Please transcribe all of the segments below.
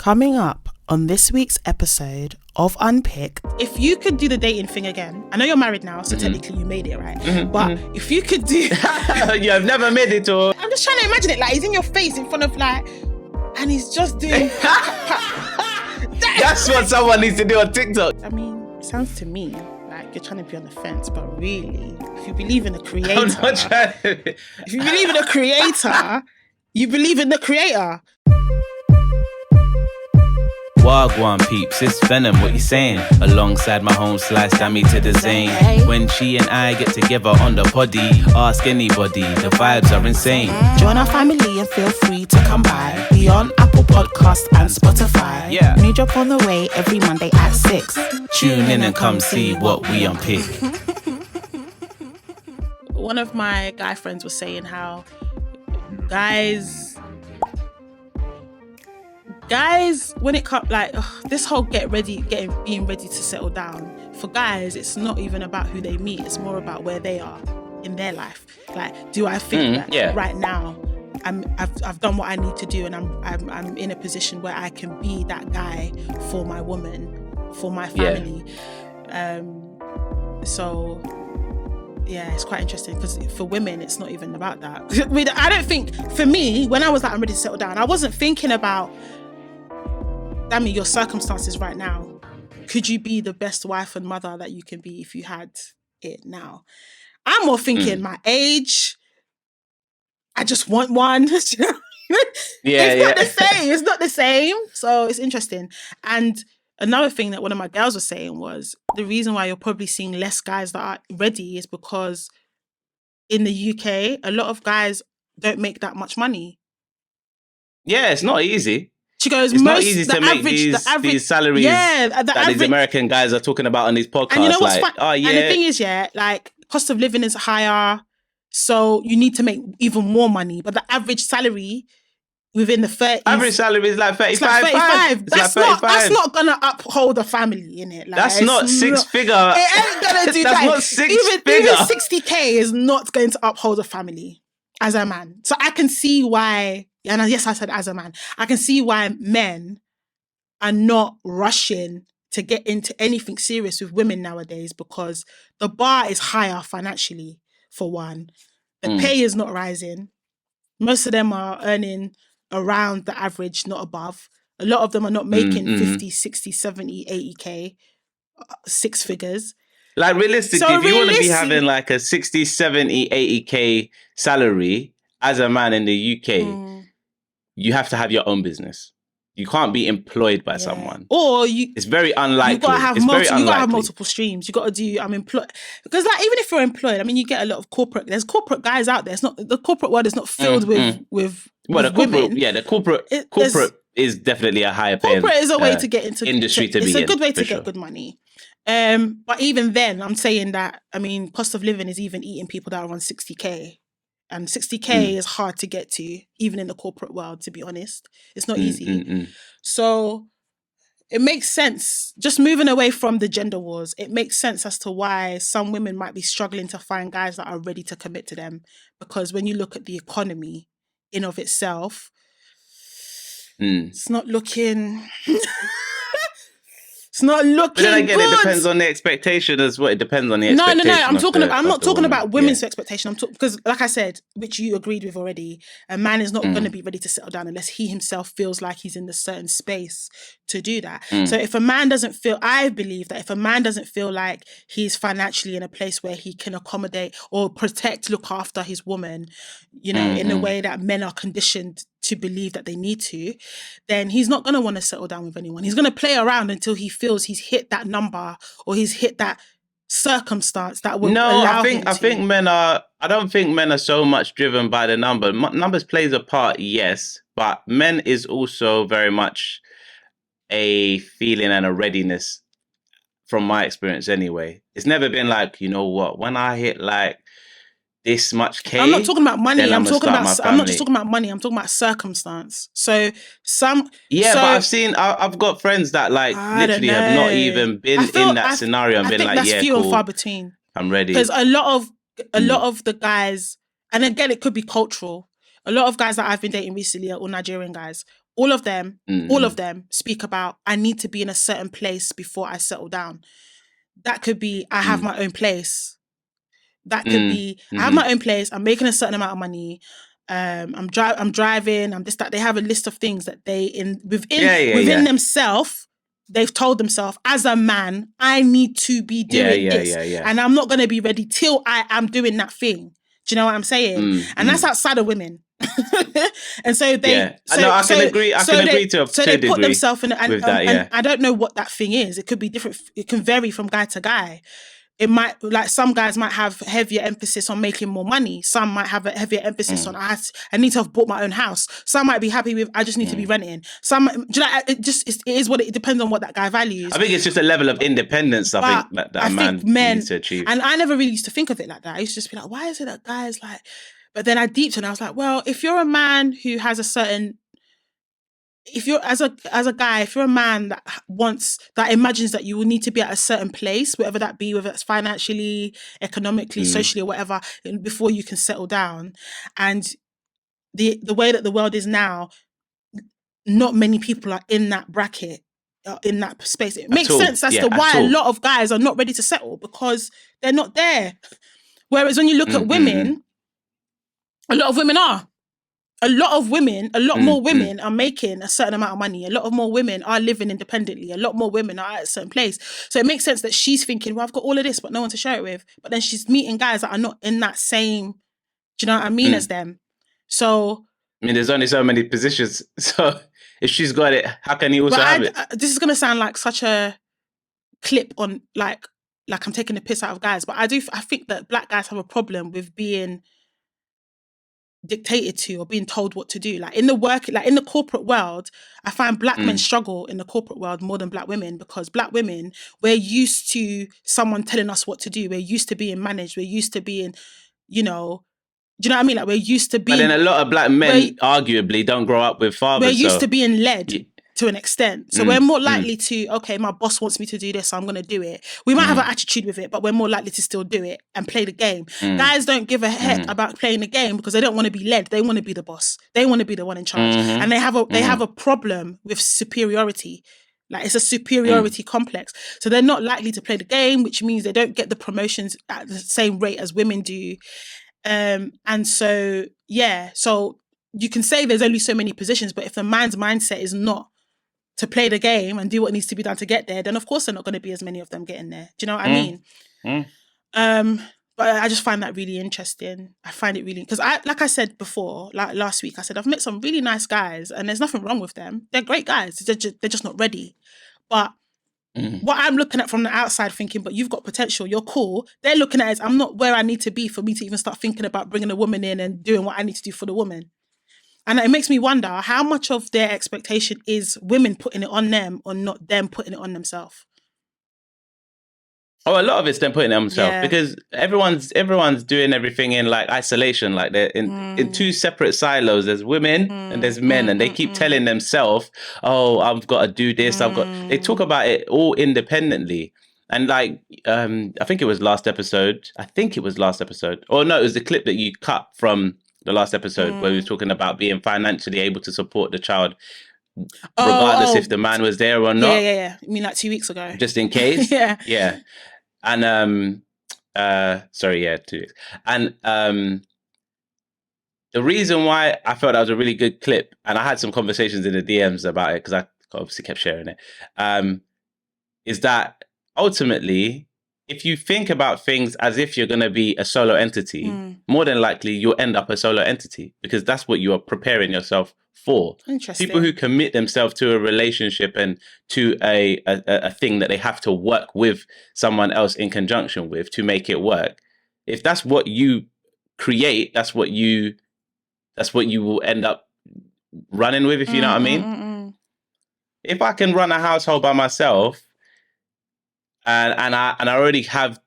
Coming up on this week's episode of Unpicked. If you could do the dating thing again, I know you're married now, so technically you made it, right? But if you could do... Yeah, I've never made it, or... I'm just trying to imagine it, like he's in your face in front of like... And he's just doing... That's what someone needs to do on TikTok. I mean, it sounds to me like you're trying to be on the fence, but really, if you believe in the creator... I'm not trying to... If you believe in the creator, you believe in the creator. Wagwan peeps, it's Venom, what you saying? Alongside my home slice, damn me to the zane. When she and I get together on the poddy, ask anybody, the vibes are insane. Join our family and feel free to come by. We on Apple Podcasts and Spotify. Yeah. New drop on the way every Monday at 6. Tune in and come see what we unpick. One of my guy friends was saying how guys, when it comes like this whole being ready to settle down, for guys it's not even about who they meet, it's more about where they are in their life. Like, do I think that right now I've done what I need to do and I'm in a position where I can be that guy for my woman, for my family. So yeah, it's quite interesting because for women it's not even about that. I mean, I don't think, for me, when I was like I'm ready to settle down, I wasn't thinking about, damn it, your circumstances right now. Could you be the best wife and mother that you can be if you had it now? I'm more thinking my age. I just want one. It's not the same. It's not the same. So it's interesting. And another thing that one of my girls was saying was the reason why you're probably seeing less guys that are ready is because in the UK, a lot of guys don't make that much money. Yeah, it's not easy. She goes, it's not easy to make these salaries that these American guys are talking about on these podcasts. And you know what's fun? And the thing is, like, cost of living is higher, so you need to make even more money. But the average salary within the 30s... Average salary is like 35. It's like 35. That's not going to uphold a family, innit? Like, that's not six figure. It ain't going to do that. That's not six figure. Even 60k is not going to uphold a family as a man. So I can see why... And yes, I said as a man, I can see why men are not rushing to get into anything serious with women nowadays, because the bar is higher financially, for one. The pay is not rising. Most of them are earning around the average, not above. A lot of them are not making 50, 60, 70, 80k, six figures. Like realistically, if you want to be having like a 60, 70, 80k salary as a man in the UK, you have to have your own business. You can't be employed by someone. Or it's very unlikely. You gotta have multiple streams. You gotta do, I'm employed. Because like, even if you're employed, I mean, you get a lot of there's corporate guys out there. It's not, the corporate world is not filled with the women. corporate is definitely a higher paying. Corporate is a way to get into industry to be in. It's a good way to get good money. But even then, I'm saying that, I mean, cost of living is even eating people that are on 60k. And 60k is hard to get to, even in the corporate world, to be honest. It's not easy. So it makes sense. Just moving away from the gender wars, it makes sense as to why some women might be struggling to find guys that are ready to commit to them. Because when you look at the economy in of itself, it's not looking... It's not looking But then again, good. It depends on the expectation as well. It depends on the expectation. No. I'm not talking about women's expectation. Because, like I said, which you agreed with already, a man is not going to be ready to settle down unless he himself feels like he's in a certain space to do that. So if a man doesn't feel, I believe that if a man doesn't feel like he's financially in a place where he can accommodate or look after his woman, you know, in the way that men are conditioned to believe that they need to, then he's not going to want to settle down with anyone. He's going to play around until he feels he's hit that number or he's hit that circumstance that will allow him to. I don't think men are so much driven by the number. Numbers plays a part, yes, but men is also very much a feeling and a readiness, from my experience anyway. It's never been like, you know what, when I hit like this much K. I'm not talking about money. I'm not just talking about money. I'm talking about circumstance. So I've got friends that like literally have not even been in that scenario and been like, that's few cool, and far between. I'm ready. Because a lot of the guys, and again, it could be cultural. A lot of guys that I've been dating recently are all Nigerian guys. all of them speak about, I need to be in a certain place before I settle down. That could be, I have my own place. That could be, I have my own place. I'm making a certain amount of money. I'm driving. I'm this, that. They have a list of things that within themselves, they've told themselves, as a man, I need to be doing this. And I'm not going to be ready till I am doing that thing. Do you know what I'm saying? And that's outside of women. And so they, I can agree to they degree put themselves in, and I don't know what that thing is. It could be different. It can vary from guy to guy. It might, like, some guys might have heavier emphasis on making more money. Some might have a heavier emphasis on, I need to have bought my own house. Some might be happy with, I just need to be renting. Some, do you know, it is what it depends on what that guy values. I think it's just a level of independence, I think, that a man needs to achieve. And I never really used to think of it like that. I used to just be like, why is it that guys like, but then I deeped and I was like, well, if you're a man who has a certain, if you're as a guy, if you're a man that imagines that you will need to be at a certain place, whatever that be, whether it's financially, economically, socially, or whatever, before you can settle down, and the way that the world is now, not many people are in that bracket, in that space. It makes sense as to why a lot of guys are not ready to settle, because they're not there. Whereas when you look at women, a lot of women are. A lot more women are making a certain amount of money. A lot more women are living independently. A lot more women are at a certain place. So it makes sense that she's thinking, well, I've got all of this, but no one to share it with. But then she's meeting guys that are not in that same, do you know what I mean, as them. So, I mean, there's only so many positions. So if she's got it, how can he also have it? This is going to sound like such a clip on, like I'm taking the piss out of guys. But I think that black guys have a problem with being dictated to or being told what to do. Like in the corporate world, I find black men struggle in the corporate world more than black women, because black women, we're used to someone telling us what to do. We're used to being managed. We're used to being, you know, do you know what I mean? Like we're used to being. But then a lot of black men arguably don't grow up with fathers. We're used to being led. To an extent. So we're more likely to, okay, my boss wants me to do this, so I'm going to do it. We might have an attitude with it, but we're more likely to still do it and play the game. Guys don't give a heck about playing the game because they don't want to be led. They want to be the boss. They want to be the one in charge. And they have a problem with superiority. Like it's a superiority complex. So they're not likely to play the game, which means they don't get the promotions at the same rate as women do. And so, so you can say there's only so many positions, but if a man's mindset is not to play the game and do what needs to be done to get there, then of course there are not going to be as many of them getting there. Do you know what I mean? But I just find that really interesting. I find it really, because like I said before, like last week, I said I've met some really nice guys and there's nothing wrong with them. They're great guys. They're just not ready. But what I'm looking at from the outside thinking, but you've got potential, you're cool. They're looking at it as I'm not where I need to be for me to even start thinking about bringing a woman in and doing what I need to do for the woman. And it makes me wonder how much of their expectation is women putting it on them or not them putting it on themselves. Oh, a lot of it's them putting it on themselves because everyone's doing everything in like isolation, like they're in two separate silos. There's women and there's men, and they keep telling themselves, "Oh, I've got to do this. They talk about it all independently." And like, I think it was last episode. Or no, it was the clip that you cut from the last episode where we were talking about being financially able to support the child, regardless if the man was there or not. Yeah. I mean, like 2 weeks ago. Just in case. Yeah. And 2 weeks. And the reason why I felt that was a really good clip, and I had some conversations in the DMs about it because I obviously kept sharing it, is that ultimately, if you think about things as if you're going to be a solo entity, more than likely you'll end up a solo entity because that's what you are preparing yourself for. Interesting. People who commit themselves to a relationship and to a thing that they have to work with someone else in conjunction with to make it work. If that's what you create, that's what you will end up running with, if you know what I mean. If I can run a household by myself, and I already have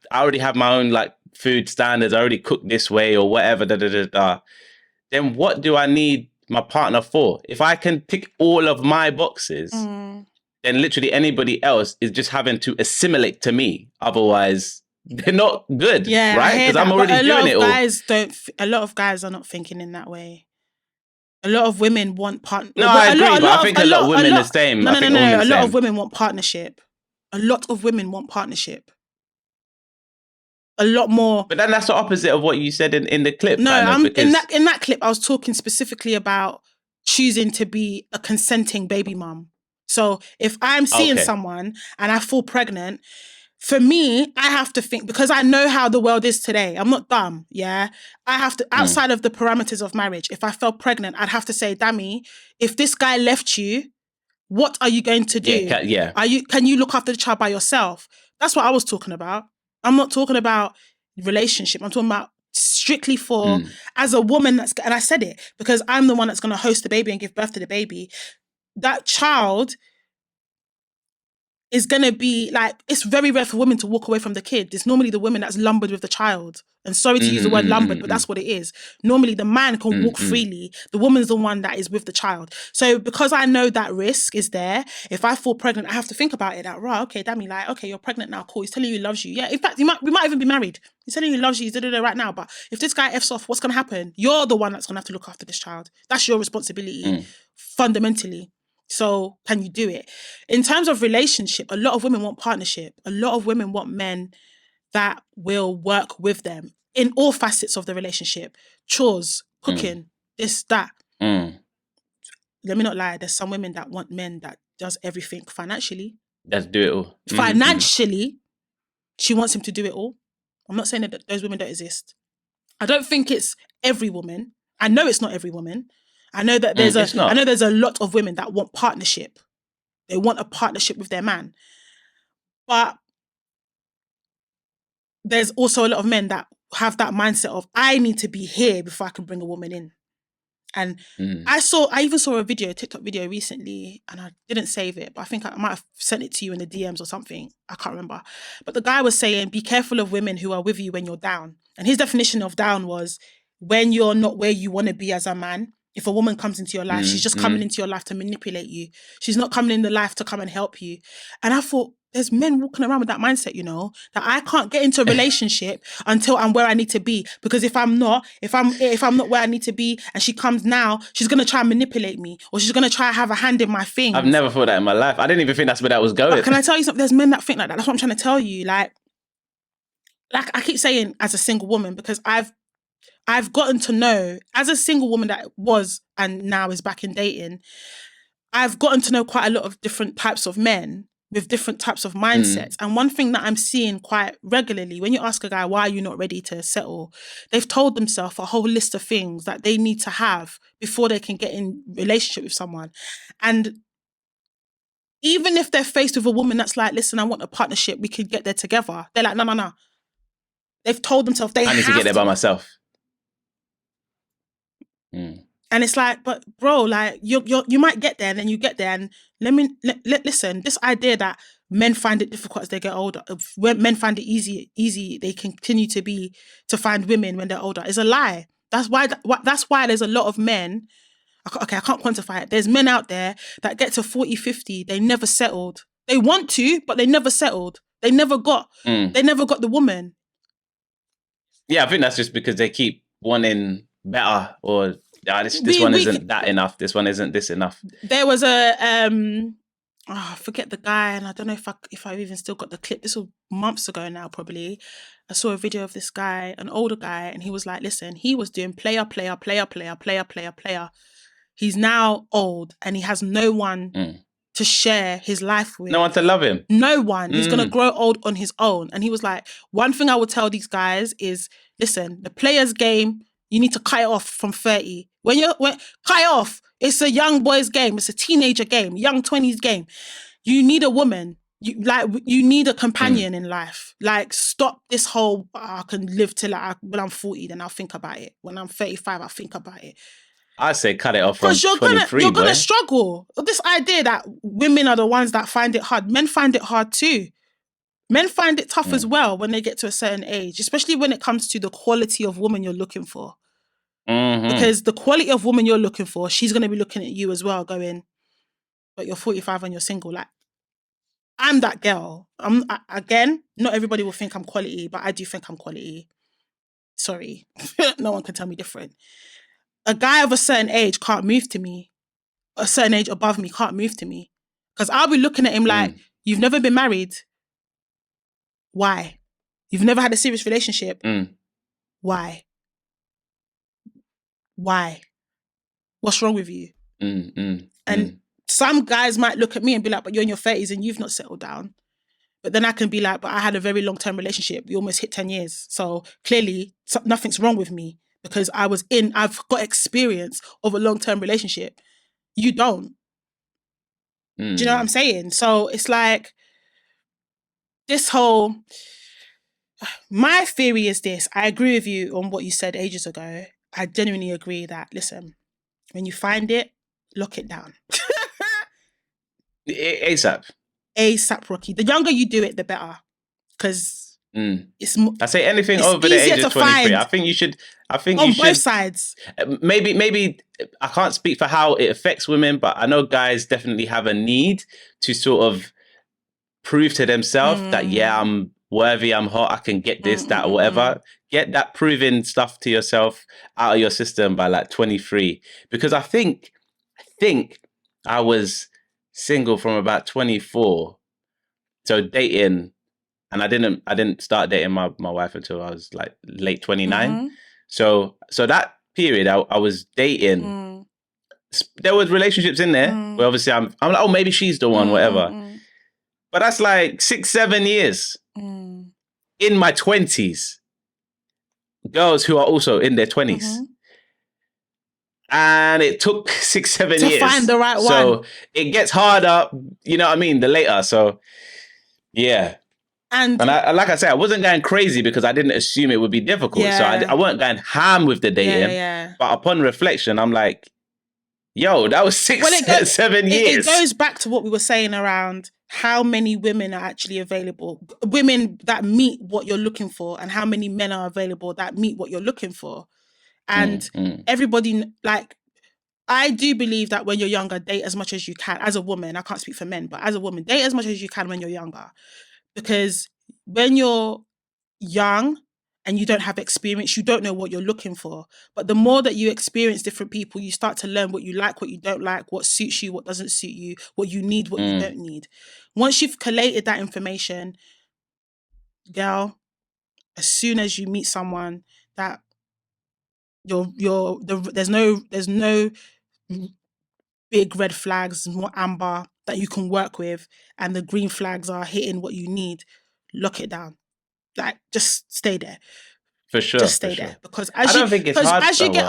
my own like food standards, I already cook this way or whatever, then what do I need my partner for? If I can tick all of my boxes, then literally anybody else is just having to assimilate to me. Otherwise, they're not good, right? Because I'm already doing it all. A lot of guys are not thinking in that way. A lot of women want partner. No, I agree, but I think a lot of women are the same. No. I think all women A the lot same. of women want partnership. A lot of women want partnership. A lot more. But then that's the opposite of what you said in the clip. No, kind of, because in that clip, I was talking specifically about choosing to be a consenting baby mum. So if I'm seeing someone and I fall pregnant, for me, I have to think, because I know how the world is today. I'm not dumb, yeah? I have to, outside of the parameters of marriage, if I fell pregnant, I'd have to say, Dammy, if this guy left you, what are you going to do? Can you look after the child by yourself? That's what I was talking about. I'm not talking about relationship. I'm talking about strictly for, as a woman and I said it, because I'm the one that's going to host the baby and give birth to the baby. That child is going to be like, it's very rare for women to walk away from the kid. It's normally the woman that's lumbered with the child. And sorry to use the word lumbered, but that's what it is. Normally the man can walk freely. The woman's the one that is with the child. So because I know that risk is there, if I fall pregnant, I have to think about it. That, right, okay, Dammy, like, okay, you're pregnant now, cool. He's telling you he loves you. Yeah, in fact, we might even be married. He's telling you he loves you, he's right now. But if this guy F's off, what's going to happen? You're the one that's going to have to look after this child. That's your responsibility, fundamentally. So can you do it? In terms of relationship, a lot of women want partnership. A lot of women want men that will work with them in all facets of the relationship. Chores, cooking, this, that. Let me not lie. There's some women that want men that does everything financially. Let's do it all. Financially, she wants him to do it all. I'm not saying that those women don't exist. I don't think it's every woman. I know it's not every woman. I know that there's a lot of women that want partnership. They want a partnership with their man. But there's also a lot of men that have that mindset of, I need to be here before I can bring a woman in. And I even saw a TikTok video recently, and I didn't save it, but I think I might have sent it to you in the DMs or something. I can't remember. But the guy was saying, be careful of women who are with you when you're down. And his definition of down was when you're not where you want to be as a man. If a woman comes into your life, she's just coming into your life to manipulate you. She's not coming in the life to come and help you. And I thought, there's men walking around with that mindset, that I can't get into a relationship until I'm where I need to be. Because if I'm not where I need to be, and she comes now, she's gonna try and manipulate me, or she's gonna try and have a hand in my thing. I've never thought that in my life. I didn't even think that's where that was going. But can I tell you something? There's men that think like that. That's what I'm trying to tell you. Like I keep saying, as a single woman, because I've gotten to know, as a single woman that was and now is back in dating, I've gotten to know quite a lot of different types of men with different types of mindsets. And one thing that I'm seeing quite regularly, when you ask a guy, why are you not ready to settle? They've told themselves a whole list of things that they need to have before they can get in relationship with someone. And even if they're faced with a woman that's like, listen, I want a partnership, we could get there together. They're like, no. They've told themselves I need to get there by myself. And it's like, but bro, like you might get there, and then you get there, and listen, this idea that men find it difficult as they get older, when men find it easy, they continue to find women when they're older, is a lie. That's why there's a lot of men. Okay, I can't quantify it. There's men out there that get to 40, 50, they never settled. They want to, but they never settled. They never got the woman. Yeah, I think that's just because they keep wanting better, or this one isn't that enough. This one isn't this enough. There was I forget the guy, and I don't know if I've even still got the clip. This was months ago now, probably. I saw a video of this guy, an older guy, and he was like, listen, he was doing player. He's now old, and he has no one to share his life with. No one to love him. No one. He's going to grow old on his own. And he was like, one thing I would tell these guys is, listen, the player's game, you need to cut it off from 30. When cut it off. It's a young boy's game. It's a teenager game, young 20s game. You need a woman. You need a companion in life. Like, stop this whole, I can live till when I'm 40, then I'll think about it. When I'm 35, I'll think about it. I say cut it off from 23, you're gonna struggle. This idea that women are the ones that find it hard. Men find it hard too. Men find it tough as well when they get to a certain age, especially when it comes to the quality of woman you're looking for. Because the quality of woman you're looking for, she's gonna be looking at you as well, going, but you're 45 and you're single. Like, I'm that girl. Again, not everybody will think I'm quality, but I do think I'm quality. Sorry. No one can tell me different. a guy of a certain age can't move to me. A certain age above me can't move to me. Because I'll be looking at him like, you've never been married. Why? You've never had a serious relationship. Why? Why? What's wrong with you? And some guys might look at me and be like, but you're in your 30s and you've not settled down. But then I can be like, but I had a very long-term relationship. We almost hit 10 years. So clearly nothing's wrong with me because I've got experience of a long-term relationship. You don't. Do you know what I'm saying? So it's like this whole... My theory is this. I agree with you on what you said ages ago. I genuinely agree that, listen, when you find it, lock it down. ASAP. ASAP, Rocky. The younger you do it, the better. Because it's I say anything over the age of 23. I think you should. On both sides. Maybe I can't speak for how it affects women, but I know guys definitely have a need to sort of prove to themselves that I'm worthy, I'm hot, I can get this, that, or whatever. Get that proving stuff to yourself out of your system by like 23. Because I think I was single from about 24. So dating, and I didn't start dating my wife until I was like late 29. So that period I was dating. There was relationships in there where obviously I'm like, oh, maybe she's the one, whatever. But that's like 6-7 years in my 20s. Girls who are also in their 20s. And it took 6-7 years to find the right one. So it gets harder, you know what I mean, the later. So yeah. And like I said, I wasn't going crazy because I didn't assume it would be difficult. So I weren't going ham with the dating. But upon reflection, I'm like, yo, that was 7 years. It goes back to what we were saying around how many women are actually available, women that meet what you're looking for, and how many men are available that meet what you're looking for. And everybody, like, I do believe that when you're younger, date as much as you can. As a woman, I can't speak for men, but as a woman, date as much as you can when you're younger. Because when you're young and you don't have experience, you don't know what you're looking for. But the more that you experience different people, you start to learn what you like, what you don't like, what suits you, what doesn't suit you, what you need, what you don't need. Once you've collated that information, girl, as soon as you meet someone that there's no big red flags, more amber that you can work with, and the green flags are hitting what you need, lock it down. Like, just stay there. For sure. Just stay there. Because as you get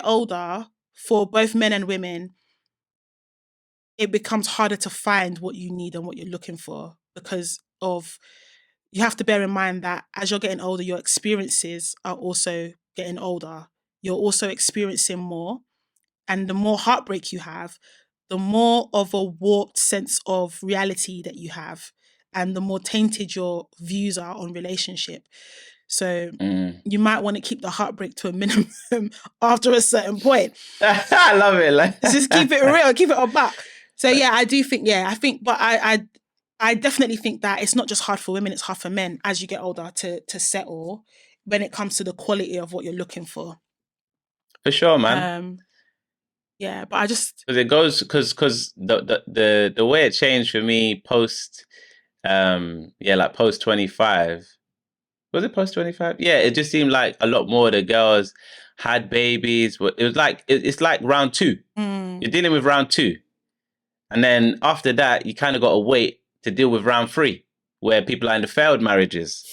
older, for both men and women, it becomes harder to find what you need and what you're looking for, because you have to bear in mind that as you're getting older, your experiences are also getting older. You're also experiencing more. And the more heartbreak you have, the more of a warped sense of reality that you have, and the more tainted your views are on relationship. So you might want to keep the heartbreak to a minimum after a certain point. I love it. Just keep it real, keep it on back. So yeah, I do think, but I definitely think that it's not just hard for women, it's hard for men as you get older to settle when it comes to the quality of what you're looking for. For sure, man. Yeah, but I just... Because it goes, because the way it changed for me post, like post 25. Was it post 25? Yeah, it just seemed like a lot more of the girls had babies. It was like, it's like round 2. You're dealing with round 2. And then after that, you kind of got to wait to deal with round 3, where people are in the failed marriages.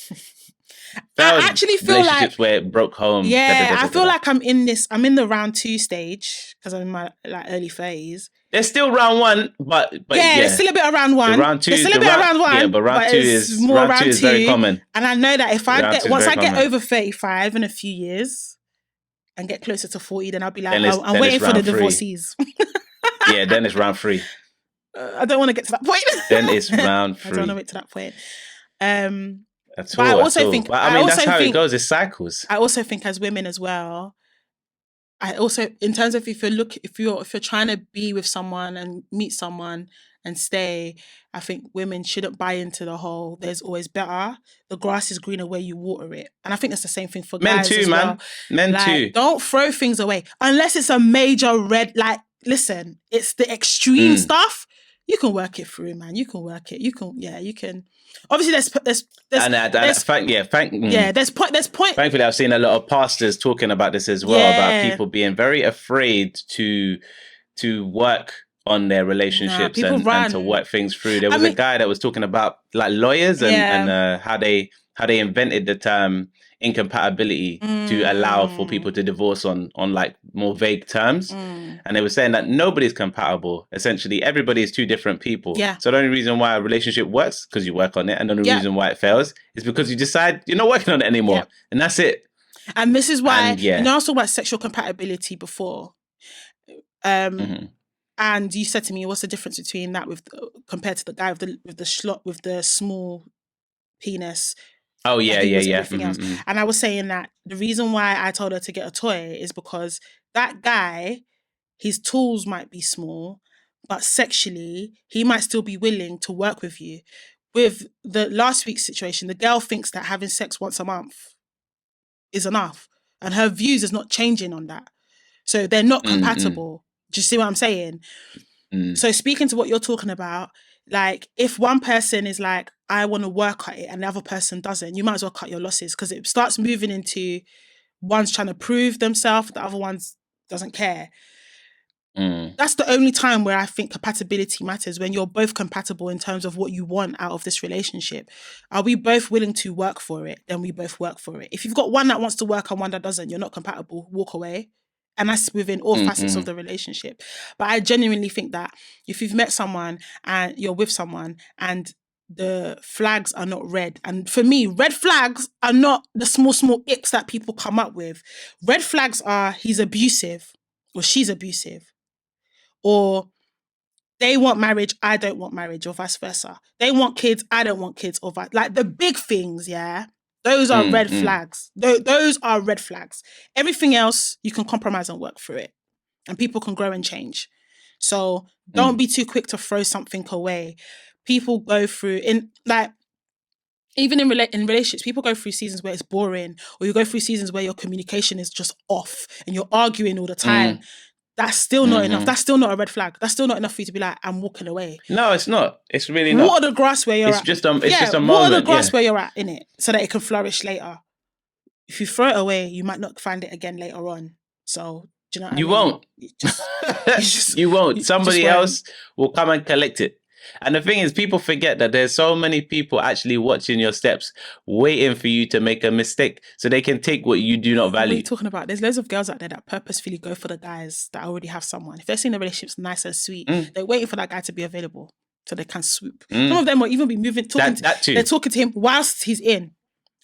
I actually feel like where it broke home. Yeah, I feel like I'm in the round 2 stage because I'm in my early phase. There's still round 1, but yeah, there's still a bit of round 1. Round 2, there's still a bit of round 1. Yeah, but round 2 is more round 2 is very common. And I know that if once I get over 35 in a few years and get closer to 40, then I'll be like, I'm waiting for the divorcees. Yeah, then it's round 3. I don't want to get to that point. Then it's round 3. I don't want to get to that point. But I also think, that's how it goes. It's cycles. I also think as women as well. I also, in terms of if you're trying to be with someone and meet someone, and stay, I think women shouldn't buy into the whole there's always better. The grass is greener where you water it. And I think it's the same thing for Men guys too, as man. well. Men like, too. Don't throw things away unless it's a major red. Like, listen, it's the extreme stuff. You can work it through, man. You can work it. You can. Obviously, there's point. Thankfully, I've seen a lot of pastors talking about this as well, about people being very afraid to work on their relationships and to work things through. There was a guy that was talking about like lawyers and how they invented the term incompatibility to allow for people to divorce on like more vague terms. And they were saying that nobody's compatible. Essentially, everybody is two different people. So the only reason why a relationship works because you work on it, and the only reason why it fails is because you decide you're not working on it anymore. And that's it. And this is why, you know, I was talking about sexual compatibility before. And you said to me, what's the difference between that compared to the guy with the small penis? Oh yeah. And I was saying that the reason why I told her to get a toy is because that guy, his tools might be small, but sexually he might still be willing to work with you. With the last week's situation, the girl thinks that having sex once a month is enough, and her views is not changing on that. So they're not compatible. Do you see what I'm saying? So speaking to what you're talking about, like if one person is like, I want to work at it, and the other person doesn't, you might as well cut your losses, because it starts moving into one's trying to prove themselves, the other one's doesn't care. That's the only time where I think compatibility matters, when you're both compatible in terms of what you want out of this relationship. Are we both willing to work for it? Then we both work for it. If you've got one that wants to work and one that doesn't, you're not compatible. Walk away. And that's within all facets of the relationship. But I genuinely think that if you've met someone and you're with someone and the flags are not red, and for me, red flags are not the small icks that people come up with. Red flags are he's abusive or she's abusive, or they want marriage, I don't want marriage, or vice versa. They want kids, I don't want kids, or like the big things, yeah? Those are red flags. Those are red flags. Everything else, you can compromise and work through it. And people can grow and change. So don't be too quick to throw something away. People go through, even in relationships, people go through seasons where it's boring, or you go through seasons where your communication is just off and you're arguing all the time. That's still not enough. That's still not a red flag. That's still not enough for you to be like, I'm walking away. No, it's not. It's really not. Water the grass where you're at. It's just a moment. Water the grass where you're at, innit? So that it can flourish later. If you throw it away, you might not find it again later on. So, do you know what I mean? Won't. You won't. Somebody else will come and collect it. And the thing is, people forget that there's so many people actually watching your steps, waiting for you to make a mistake so they can take what you do not value. What are you talking about? There's loads of girls out there that purposefully go for the guys that already have someone. If they're seeing the relationship's nice and sweet, they're waiting for that guy to be available so they can swoop. Some of them will even be moving, they're talking to him whilst he's in.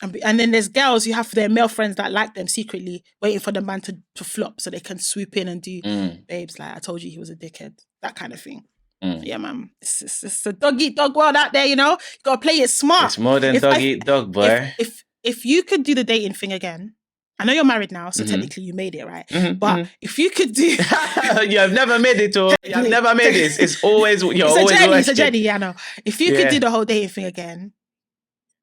And then there's girls who have their male friends that like them secretly, waiting for the man to flop so they can swoop in and do, babes, like, I told you he was a dickhead. That kind of thing. Yeah, man. It's a dog-eat-dog world out there, you know? You gotta play it smart. It's more than dog-eat-dog, boy. If you could do the dating thing again, I know you're married now, so technically you made it, right? But if you could do... You have never made it, or you have never made it. It's always... It's a journey, yeah, I know. If you could do the whole dating thing again...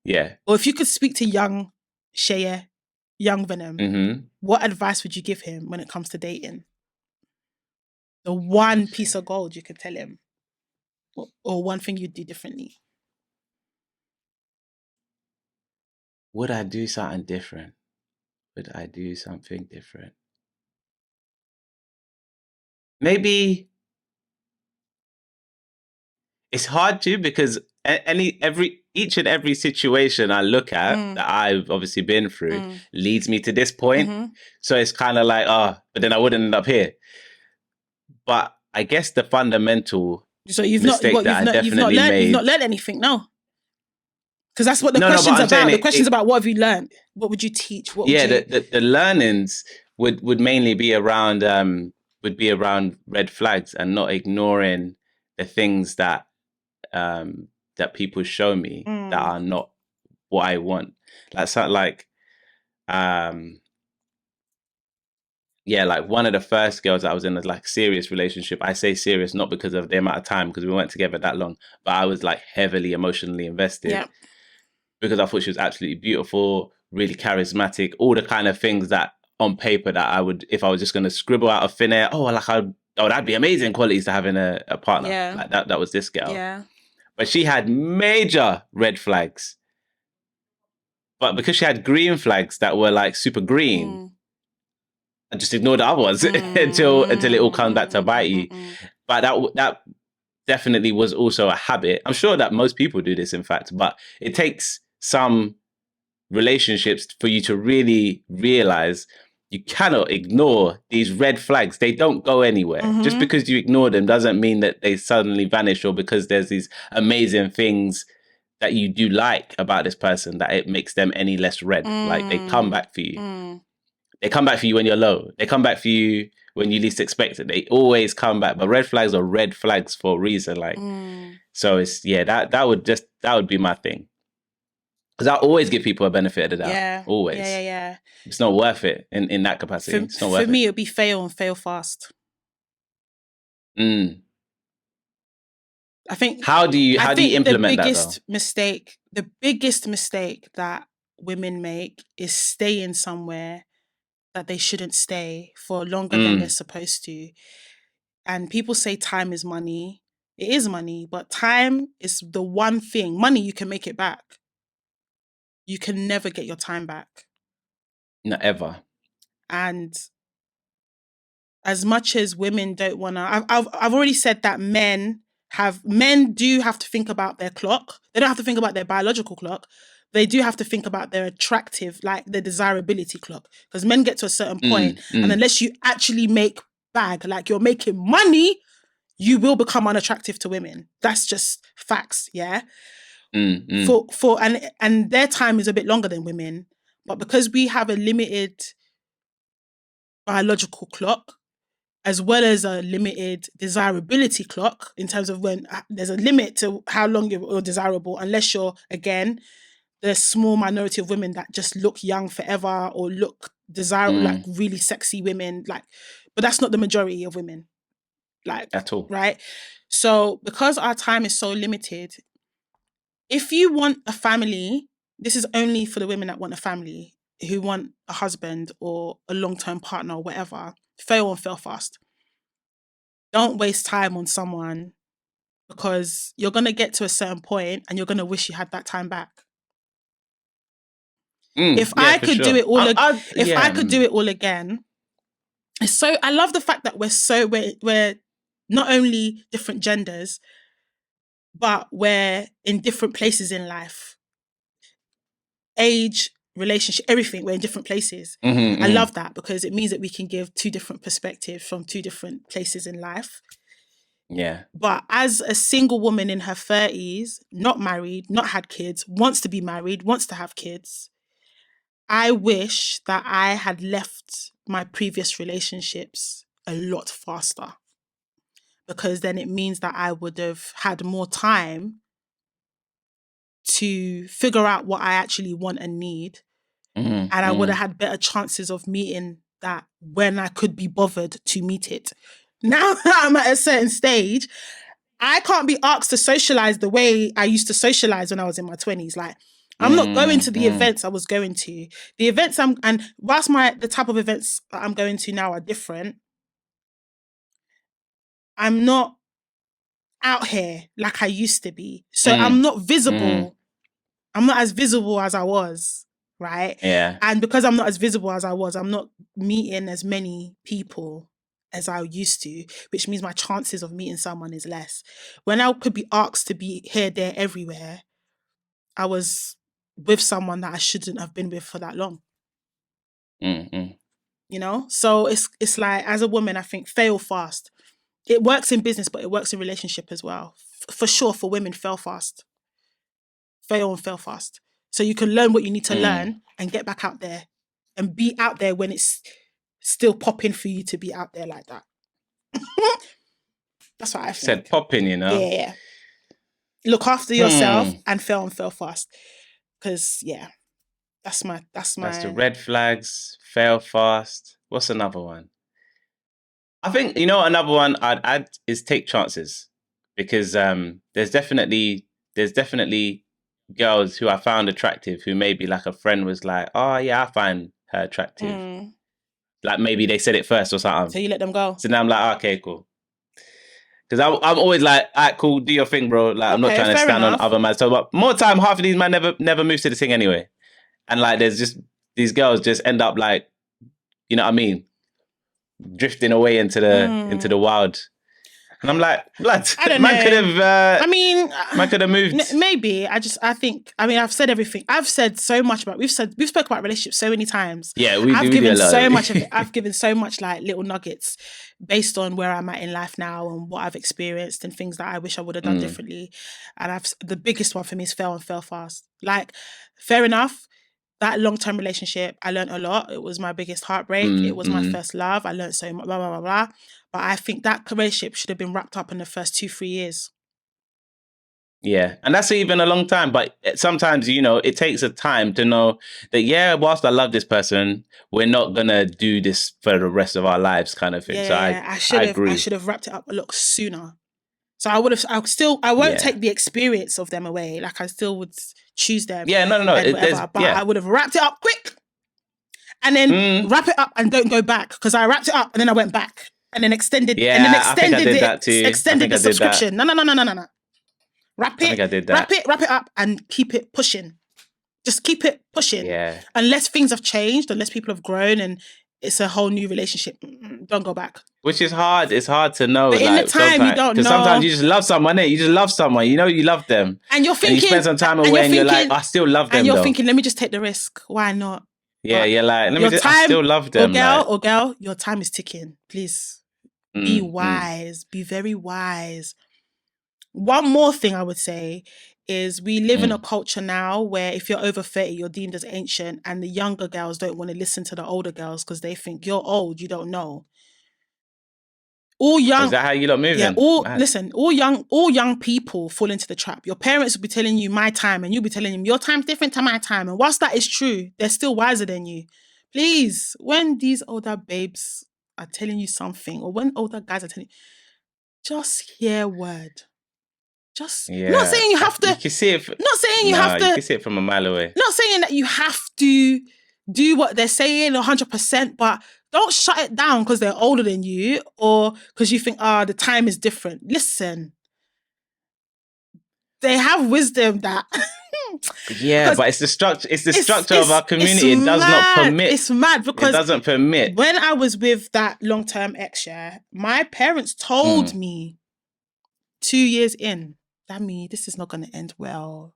Yeah. Or if you could speak to young Shea, young Venom, what advice would you give him when it comes to dating? The one piece of gold you could tell him. Or one thing you'd do differently. Would I do something different? Maybe it's hard to, because each and every situation I look at that I've obviously been through leads me to this point. So it's kind of like, but then I wouldn't end up here. But I guess the fundamental you've not learned anything, no? Because that's what the question's about. The question's about what have you learned? What would you teach? The learnings would mainly be around red flags and not ignoring the things that that people show me that are not what I want. yeah, like one of the first girls I was in a like serious relationship. I say serious not because of the amount of time, because we weren't together that long, but I was like heavily emotionally invested Yeah. because I thought she was absolutely beautiful, really charismatic, all the kind of things that on paper that I would, if I was just going to scribble out of thin air, oh, like that'd be amazing qualities to have in a partner. Yeah. Like that was this girl. Yeah. But she had major red flags. But because she had green flags that were like super green, I just ignored the other ones until it all comes back to bite you. But that definitely was also a habit. I'm sure that most people do this, in fact, but it takes some relationships for you to really realize you cannot ignore these red flags. They don't go anywhere. Just because you ignore them doesn't mean that they suddenly vanish, or because there's these amazing things that you do like about this person that it makes them any less red. Like they come back for you. They come back for you when you're low. They come back for you when you least expect it. They always come back. But red flags are red flags for a reason. Like, so it's, yeah, that would be my thing. Because I always give people a benefit of the doubt. Yeah. Always. Yeah. It's not worth it in that capacity. It's not worth for me, it would be fail and fail fast. I think. How do you implement that though? The biggest mistake that women make is staying somewhere that they shouldn't stay for longer than they're supposed to. And people say time is money. It is money, but time is the one thing. Money, you can make it back. You can never get your time back. Not ever. And as much as women don't want to, I've already said that men do have to think about their clock. They don't have to think about their biological clock. They do have to think about their attractive, like their desirability clock. Because men get to a certain point, and unless you actually make bag, like you're making money, you will become unattractive to women. That's just facts, yeah? And their time is a bit longer than women. But because we have a limited biological clock, as well as a limited desirability clock, in terms of when there's a limit to how long you're desirable, unless you're, again, the small minority of women that just look young forever or look desirable, like really sexy women, like, but that's not the majority of women, like, at all, right? So because our time is so limited, if you want a family, this is only for the women that want a family, who want a husband or a long-term partner or whatever. Fail and fail fast. Don't waste time on someone, because you're going to get to a certain point and you're going to wish you had that time back. If I could do it all again, it's so, I love the fact that we're not only different genders, but we're in different places in life. Age, relationship, everything, we're in different places. I love that, because it means that we can give two different perspectives from two different places in life. Yeah. But as a single woman in her 30s, not married, not had kids, wants to be married, wants to have kids, I wish that I had left my previous relationships a lot faster, because then it means that I would have had more time to figure out what I actually want and need. And I would have had better chances of meeting that when I could be bothered to meet it. Now that I'm at a certain stage, I can't be asked to socialize the way I used to socialize when I was in my 20s. Like, I'm not going to the events I was going to. The events and whilst the type of events that I'm going to now are different, I'm not out here like I used to be. So I'm not visible. I'm not as visible as I was, right? Yeah. And because I'm not as visible as I was, I'm not meeting as many people as I used to, which means my chances of meeting someone is less. When I could be asked to be here, there, everywhere, I was with someone that I shouldn't have been with for that long. You know? So it's like, as a woman, I think fail fast. It works in business, but it works in relationship as well. For sure, for women, fail fast. Fail and fail fast. So you can learn what you need to learn and get back out there and be out there when it's still popping for you to be out there like that. That's what I think. Said popping, you know? Yeah. Look after yourself and fail fast. Because, yeah, that's the red flags, fail fast. What's another one? I think, you know, another one I'd add is take chances, because there's definitely girls who I found attractive who maybe like a friend was like, oh yeah, I find her attractive. Like maybe they said it first or something. So you let them go. So now I'm like, okay, cool. Because I'm always like, all right, cool, do your thing, bro. Like, I'm not trying to stand on other man's toe. But more time, half of these men never moves to the thing anyway. And like, there's just, these girls just end up like, you know what I mean? Drifting away into the wild. And I'm like, blood, I don't know. Man could have moved. Maybe. I think, I've said everything. I've said so much about, we've spoke about relationships so many times. Yeah, I've given so much of it. I've given so much like little nuggets based on where I'm at in life now and what I've experienced and things that I wish I would have done differently. And the biggest one for me is fail fast. Like, fair enough. That long-term relationship, I learned a lot. It was my biggest heartbreak. It was my first love. I learned so much, blah, blah, blah, blah. But I think that relationship should have been wrapped up in the first 2-3 years. Yeah. And that's even a long time. But sometimes, you know, it takes a time to know that, yeah, whilst I love this person, we're not going to do this for the rest of our lives kind of thing. Yeah, so I agree. I should have wrapped it up a lot sooner. So I won't take the experience of them away. Like, I still would choose them. Yeah, no. I would have wrapped it up quick and then wrap it up and don't go back, because I wrapped it up and then I went back and then extended the subscription. No. Wrap it up and keep it pushing. Just keep it pushing. Yeah. Unless things have changed, unless people have grown and it's a whole new relationship, don't go back. Which is hard. It's hard to know. But in the time, you don't know. Because sometimes you just love someone, innit? You just love someone. You know you love them. And you're thinking... And you spend some time away and you're like, I still love them, and you're thinking, let me just take the risk. Why not? Yeah, but you're like, I still love them. Girl, your time is ticking. Please, be wise. Be very wise. One more thing I would say is we live in a culture now where if you're over 30, you're deemed as ancient, and the younger girls don't want to listen to the older girls because they think you're old, you don't know. All young. Is that how you lot moving? Yeah. All young people fall into the trap. Your parents will be telling you my time, and you'll be telling them your time's different to my time. And whilst that is true, they're still wiser than you. Please, when these older babes are telling you something, or when older guys are telling you, just hear word. Not saying you have to. You can see it. Not saying you have to. You can see it from a mile away. Not saying that you have to do what they're saying 100%, but don't shut it down because they're older than you or because you think, the time is different. Listen, they have wisdom that. Yeah, but it's the structure. It's the structure of our community. It does not permit. It's mad because it doesn't permit. When I was with that long-term ex, my parents told me 2 years in, Dammy, this is not going to end well.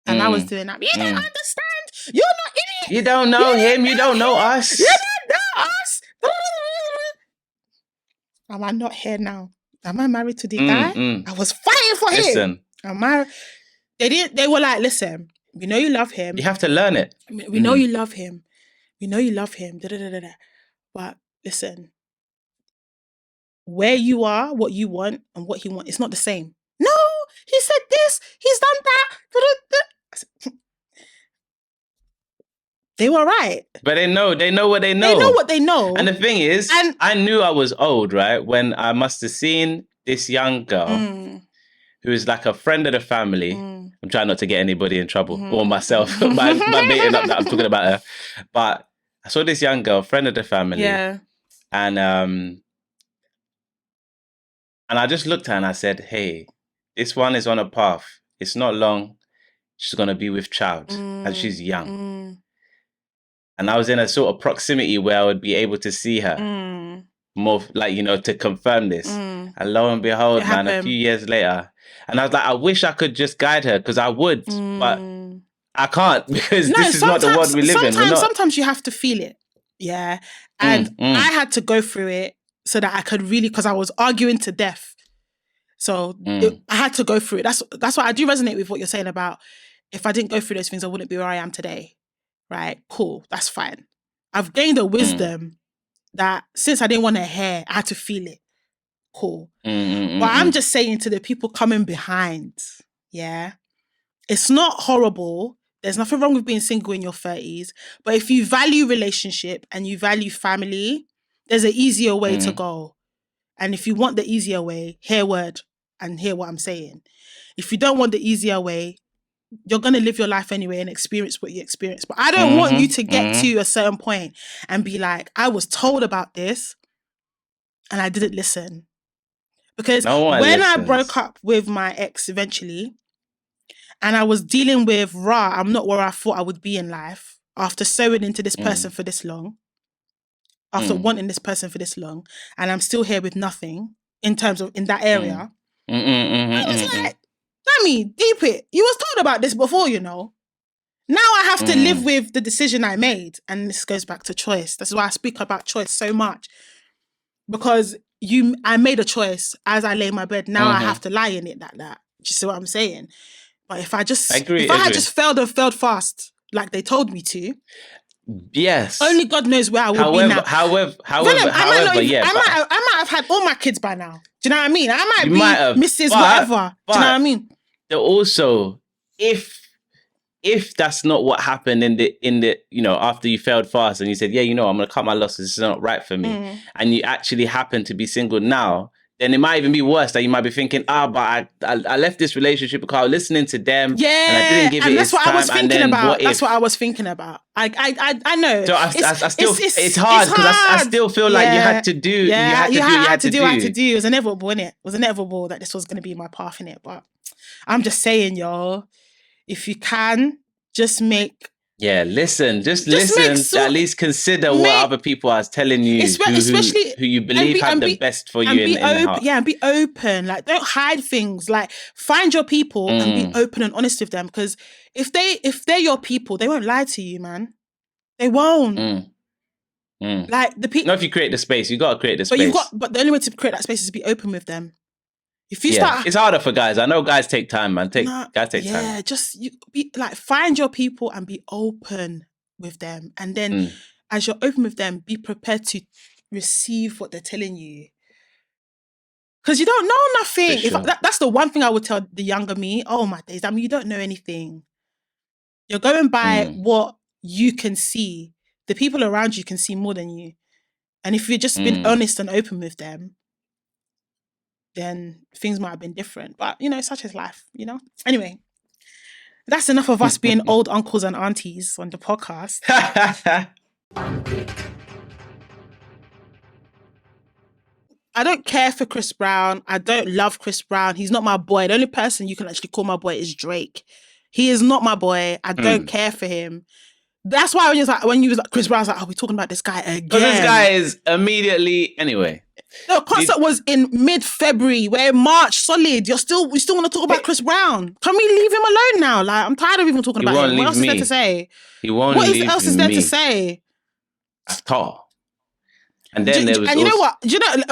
And I was doing that. You don't understand. You're not in it. You don't know him. You don't know us. You don't know us. Am I not here now? Am I married to the guy? I was fighting for him. Listen. They were like, listen, we know you love him. You have to learn it. We know you love him. We know you love him. But listen, where you are, what you want, and what he wants, it's not the same. No, he said this, he's done that. They were right. But they know what they know. They know what they know. And the thing is, I knew I was old, right? When I must have seen this young girl who is like a friend of the family. I'm trying not to get anybody in trouble or myself by beating up that I'm talking about her. But I saw this young girl, friend of the family. Yeah. And I just looked at her and I said, hey, this one is on a path. It's not long. She's going to be with child and she's young. And I was in a sort of proximity where I would be able to see her more, like, you know, to confirm this. And lo and behold, man, a few years later. And I was like, I wish I could just guide her because I would, but I can't because this is not the world we live in. Sometimes you have to feel it. Yeah. And I had to go through it so that I could really, because I was arguing to death. So I had to go through it. That's why I do resonate with what you're saying about if I didn't go through those things, I wouldn't be where I am today. Right? Cool. That's fine. I've gained a wisdom that since I didn't want to hear, I had to feel it. Cool. But I'm just saying to the people coming behind, yeah, it's not horrible. There's nothing wrong with being single in your 30s. But if you value relationship and you value family, there's an easier way to go. And if you want the easier way, hear word and hear what I'm saying. If you don't want the easier way, you're going to live your life anyway and experience what you experience. But I don't want you to get to a certain point and be like, I was told about this and I didn't listen. Because when I broke up with my ex eventually, and I was dealing with, I'm not where I thought I would be in life after sewing into this person for this long, after wanting this person for this long, and I'm still here with nothing in terms of in that area. I was like, Dammy, deep it. You was told about this before, you know. Now I have to live with the decision I made. And this goes back to choice. That's why I speak about choice so much. Because I made a choice as I lay in my bed. Now I have to lie in it like that. Do you see what I'm saying? But if I had just failed fast, like they told me to, yes, only God knows where I would be now. However, I might have had all my kids by now. Do you know what I mean? I might be Mrs. whatever. Do you know what I mean? Also, if that's not what happened in the after you failed fast and you said, I'm gonna cut my losses, this is not right for me, and you actually happen to be single now, then it might even be worse that you might be thinking, but I left this relationship because I was listening to them, and I didn't give it its time. That's what I was thinking about. I know. So it's hard because I still feel like you had to do. You had to do. It was inevitable, innit? It was inevitable that this was going to be my path, innit? But I'm just saying, y'all, if you can, just make... Yeah, listen. Just listen. At least consider what other people are telling you, especially who you believe have the best for you in the heart. Yeah, and be open. Like, don't hide things. Like, find your people and be open and honest with them. Because if they're your people, they won't lie to you, man. They won't. Like the people. Not if you create the space. You got to create the space. But the only way to create that space is to be open with them. If you start, it's harder for guys. I know guys take time, man. Guys take time. Yeah, just find your people and be open with them, and then as you're open with them, be prepared to receive what they're telling you. Because you don't know nothing. Sure. That's the one thing I would tell the younger me. Oh my days! I mean, you don't know anything. You're going by what you can see. The people around you can see more than you, and if you've just been honest and open with them, then things might have been different. But, such is life, Anyway, that's enough of us being old uncles and aunties on the podcast. I don't care for Chris Brown. I don't love Chris Brown. He's not my boy. The only person you can actually call my boy is Drake. He is not my boy. I don't care for him. That's why when you was like Chris Brown's like, we're talking about this guy again. But this guy is immediately anyway. The concert was in mid-February. We're in March, solid. We still want to talk about Chris Brown. Can we leave him alone now? Like, I'm tired of even talking about him. What else is there to say? He won't leave me. What else is there to say? At all. And then there was. And you know what?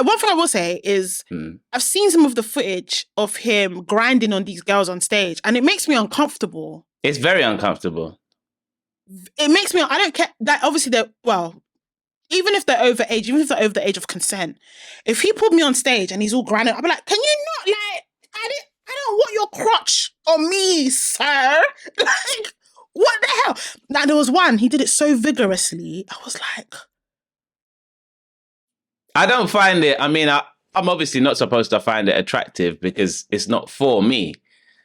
One thing I will say is I've seen some of the footage of him grinding on these girls on stage, and it makes me uncomfortable. It's very uncomfortable. It makes me. I don't care that obviously even if they're over age, even if they're over the age of consent, if he pulled me on stage and he's all grinding, I'd be like, can you not, like, I don't want your crotch on me, sir. Like, what the hell? Now, there was one, he did it so vigorously. I was like... I don't find it, I'm obviously not supposed to find it attractive because it's not for me.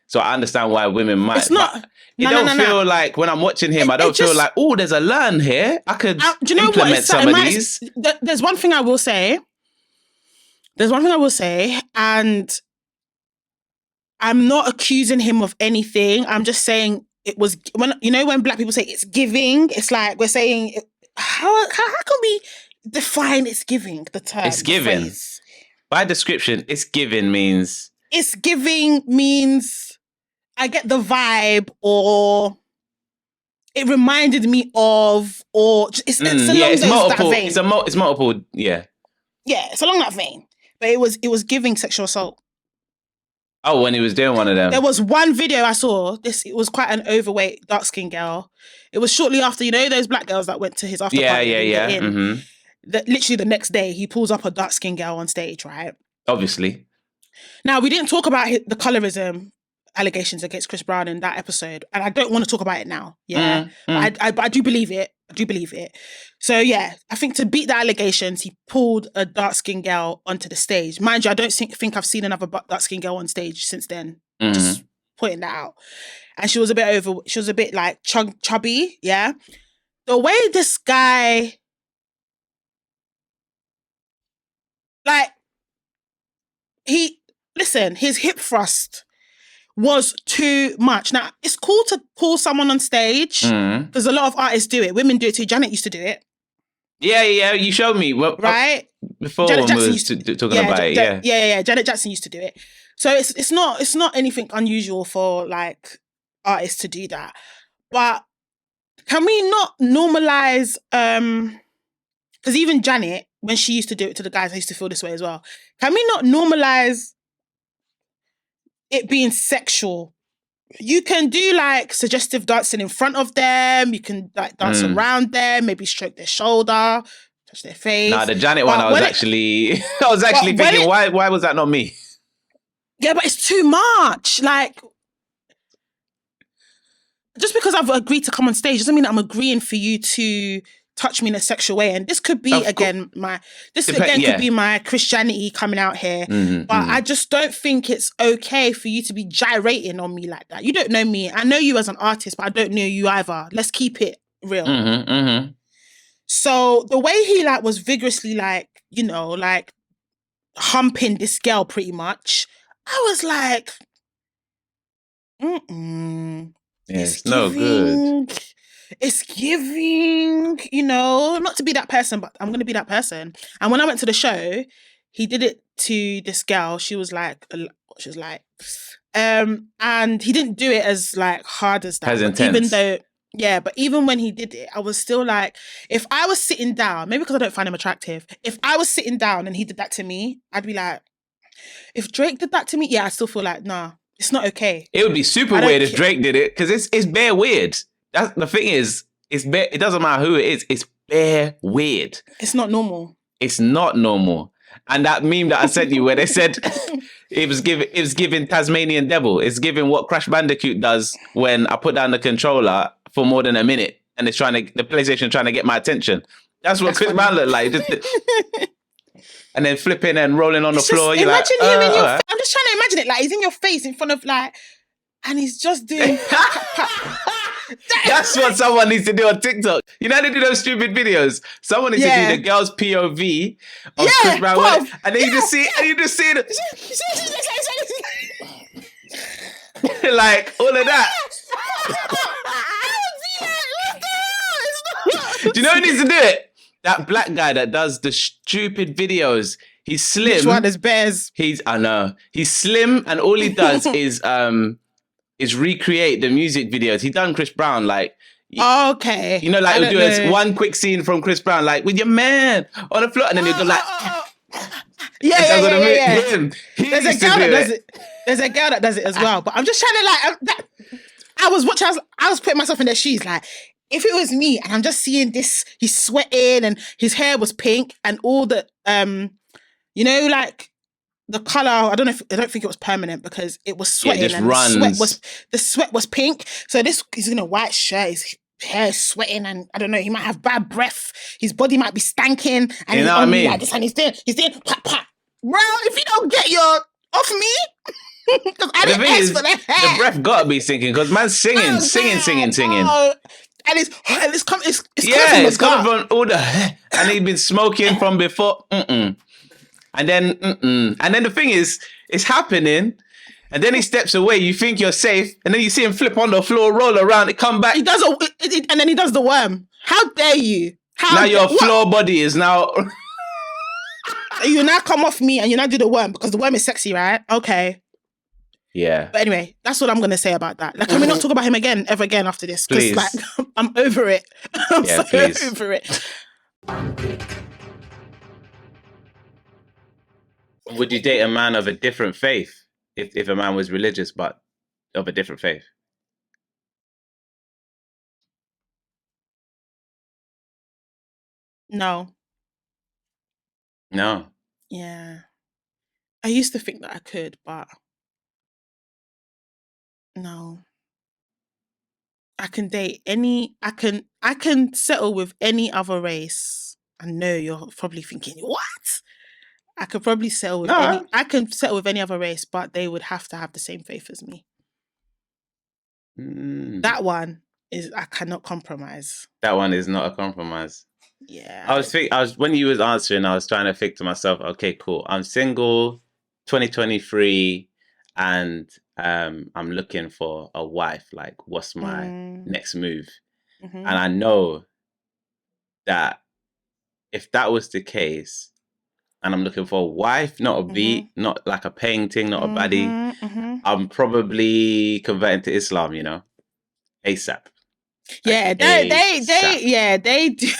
So I understand why women might. It's not. It don't feel like when I'm watching him, I don't feel like, oh, there's a learn here. I could implement some of these. There's one thing I will say. And I'm not accusing him of anything. I'm just saying it was when black people say it's giving, it's like we're saying how can we define it's giving, the term? It's giving. By description, it's giving means I get the vibe, or it reminded me of, or it's multiple. That vein. It's multiple. Yeah. Yeah, it's along that vein. But it was giving sexual assault. Oh, when he was doing one of them. There was one video I saw. It was quite an overweight, dark-skinned girl. It was shortly after, those black girls that went to his after party. Yeah. Mm-hmm. Literally the next day, he pulls up a dark-skinned girl on stage, right? Obviously. Now, we didn't talk about the colorism allegations against Chris Brown in that episode, and I don't want to talk about it now. Yeah, but I do believe it. I do believe it. So yeah, I think to beat the allegations, he pulled a dark-skinned girl onto the stage. Mind you, I don't think I've seen another dark-skinned girl on stage since then. Just pointing that out. And she was a bit like chubby. Yeah, the way this guy, like, his hip thrust was too much. Now, it's cool to pull someone on stage because a lot of artists do it. Women do it too. Janet used to do it. Yeah, you showed me. Well, right? Before Janet when we Jackson was talking about it, yeah. Yeah. Janet Jackson used to do it. So it's not anything unusual for like artists to do that. But can we not normalize, because even Janet, when she used to do it to the guys, I used to feel this way as well. Can we not normalize it being sexual? You can do like suggestive dancing in front of them. You can like dance around them, maybe stroke their shoulder, touch their face. Nah, the Janet one, I was actually thinking, why was that not me? Yeah, but it's too much. Like, just because I've agreed to come on stage doesn't mean that I'm agreeing for you to touch me in a sexual way. And this could be could be my Christianity coming out here. But I just don't think it's okay for you to be gyrating on me like that. You don't know me. I know you as an artist, but I don't know you either. Let's keep it real. So the way he like was vigorously like, you know, like humping this girl pretty much, I was like, it's no good. It's giving, you know, not to be that person, but I'm going to be that person. And when I went to the show, he did it to this girl. She was like, and he didn't do it as like hard as that. As intense. But even when he did it, I was still like, if I was sitting down, maybe because I don't find him attractive, if I was sitting down and he did that to me, I'd be like, if Drake did that to me, I still feel like, nah, it's not okay. It would be super weird if Drake did it, because it's bare weird. That's the thing is, it doesn't matter who it is, it's bare weird. It's not normal. It's not normal. And that meme that I sent you where they said it was giving Tasmanian Devil. It's giving what Crash Bandicoot does when I put down the controller for more than a minute and it's the PlayStation trying to get my attention. That's what Chris Brown looked like. And then flipping and rolling on the floor. You're imagine like, him in your I'm just trying to imagine it. Like, he's in your face in front of like, and he's just doing That's what someone needs to do on TikTok. You know how they do those stupid videos? Someone needs to do the girl's POV of Chris Brown. And then you just see it. Like, all of that. Do you know who needs to do it? That black guy that does the stupid videos. He's slim. Which one is Bears? I know. He's slim and all he does is recreate the music videos. He done Chris Brown like... Okay. You know, like he'll do one quick scene from Chris Brown, like, with your man on the floor, and then he'll go like... Yeah. There's a girl that does it. There's a girl that does it as well. But I'm just trying to like... I was putting myself in their shoes, like... If it was me and I'm just seeing this, he's sweating and his hair was pink and all the, you know, like the color, I don't think it was permanent because it was sweating and the sweat was pink. So he's in a white shirt, his hair is sweating and I don't know, he might have bad breath. His body might be stanking and you know what I mean? Like this and he's doing pat pat. Bro, if you don't get your off me, because I didn't ask for the hair. The breath gotta be sinking because man's singing. And it's coming from all the and he'd been smoking from before. And then the thing is, it's happening, and then he steps away. You think you're safe, and then you see him flip on the floor, roll around, it come back. He does and then he does the worm. How dare you? Your floor body is now. You now come off me and you now do the worm because the worm is sexy, right? Okay. Yeah. But anyway, that's what I'm going to say about that. Like, can we not talk about him ever again after this? Because, like, I'm over it. I'm over it. Would you date a man of a different faith if a man was religious but of a different faith? No. Yeah. I used to think that I could, but No. I can date any. I can settle with any other race. I know you're probably thinking, what? I could probably settle with any. No. I can settle with any other race, but they would have to have the same faith as me. That one is I cannot compromise. That one is not a compromise. Yeah. I was when you was answering, I was trying to think to myself, okay, cool. I'm single, 2023, and I'm looking for a wife. Like, what's my next move? And I know that if that was the case, and I'm looking for a wife, not a beat, not like a paying thing, not a baddie, I'm probably converting to Islam, you know, ASAP. Yeah, like they do.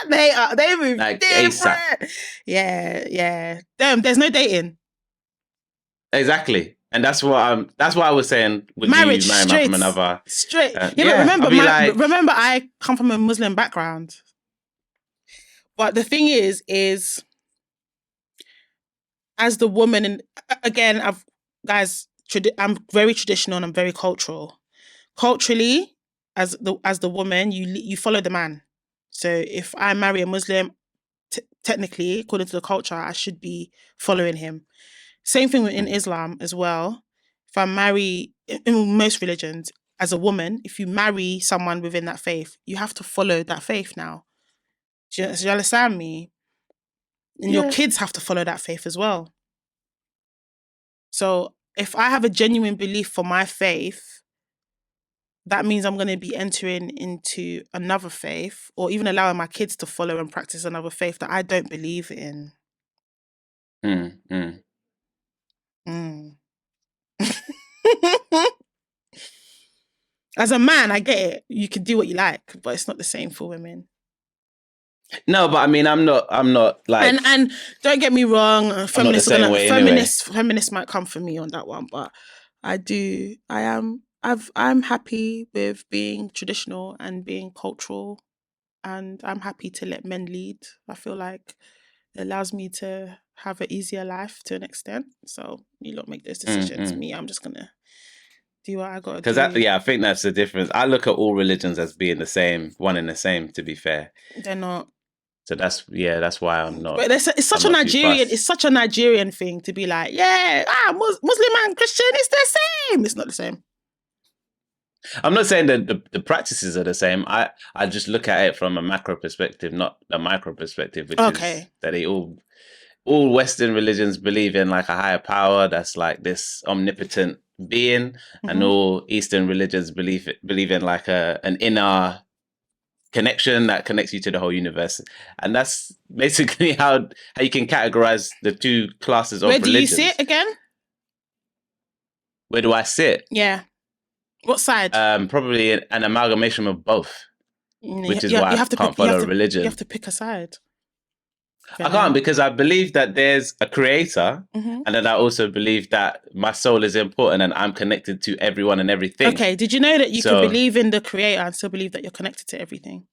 they move like different. ASAP. Yeah. There's no dating. Exactly. And that's what I was saying. Would Marriage, you marry straight, from another? Straight. But remember, I come from a Muslim background. But the thing is as the woman, and again, I'm very traditional and I'm very cultural. Culturally, as the woman, you follow the man. So if I marry a Muslim, technically, according to the culture, I should be following him. Same thing in Islam as well. If I marry, in most religions, as a woman, if you marry someone within that faith, you have to follow that faith now. Do you understand me? And your kids have to follow that faith as well. So if I have a genuine belief for my faith, that means I'm going to be entering into another faith or even allowing my kids to follow and practice another faith that I don't believe in. As a man, I get it. You can do what you like, but it's not the same for women. No, but I mean, I'm not like. And don't get me wrong, feminists might come for me on that one, but I'm happy with being traditional and being cultural, and I'm happy to let men lead. I feel like it allows me to have an easier life to an extent. So you lot make those decisions. Me, I'm just gonna do what I gotta do. Because I think that's the difference. I look at all religions as being the same, one and the same. To be fair, they're not. So that's why I'm not. But it's such a Nigerian thing to be like, Muslim and Christian, it's the same. It's not the same. I'm not saying that the practices are the same. I just look at it from a macro perspective, not a micro perspective, which is that they all Western religions believe in like a higher power that's like this omnipotent being, and all Eastern religions believe in like an inner connection that connects you to the whole universe. And that's basically how you can categorize the two classes of religions. Where do you sit again? Where do I sit? Yeah. What side? Probably an amalgamation of both, which is why I can't follow religion. You have to pick a side. I can't, because I believe that there's a creator, and then I also believe that my soul is important and I'm connected to everyone and everything. Okay, did you know that you can believe in the creator and still believe that you're connected to everything?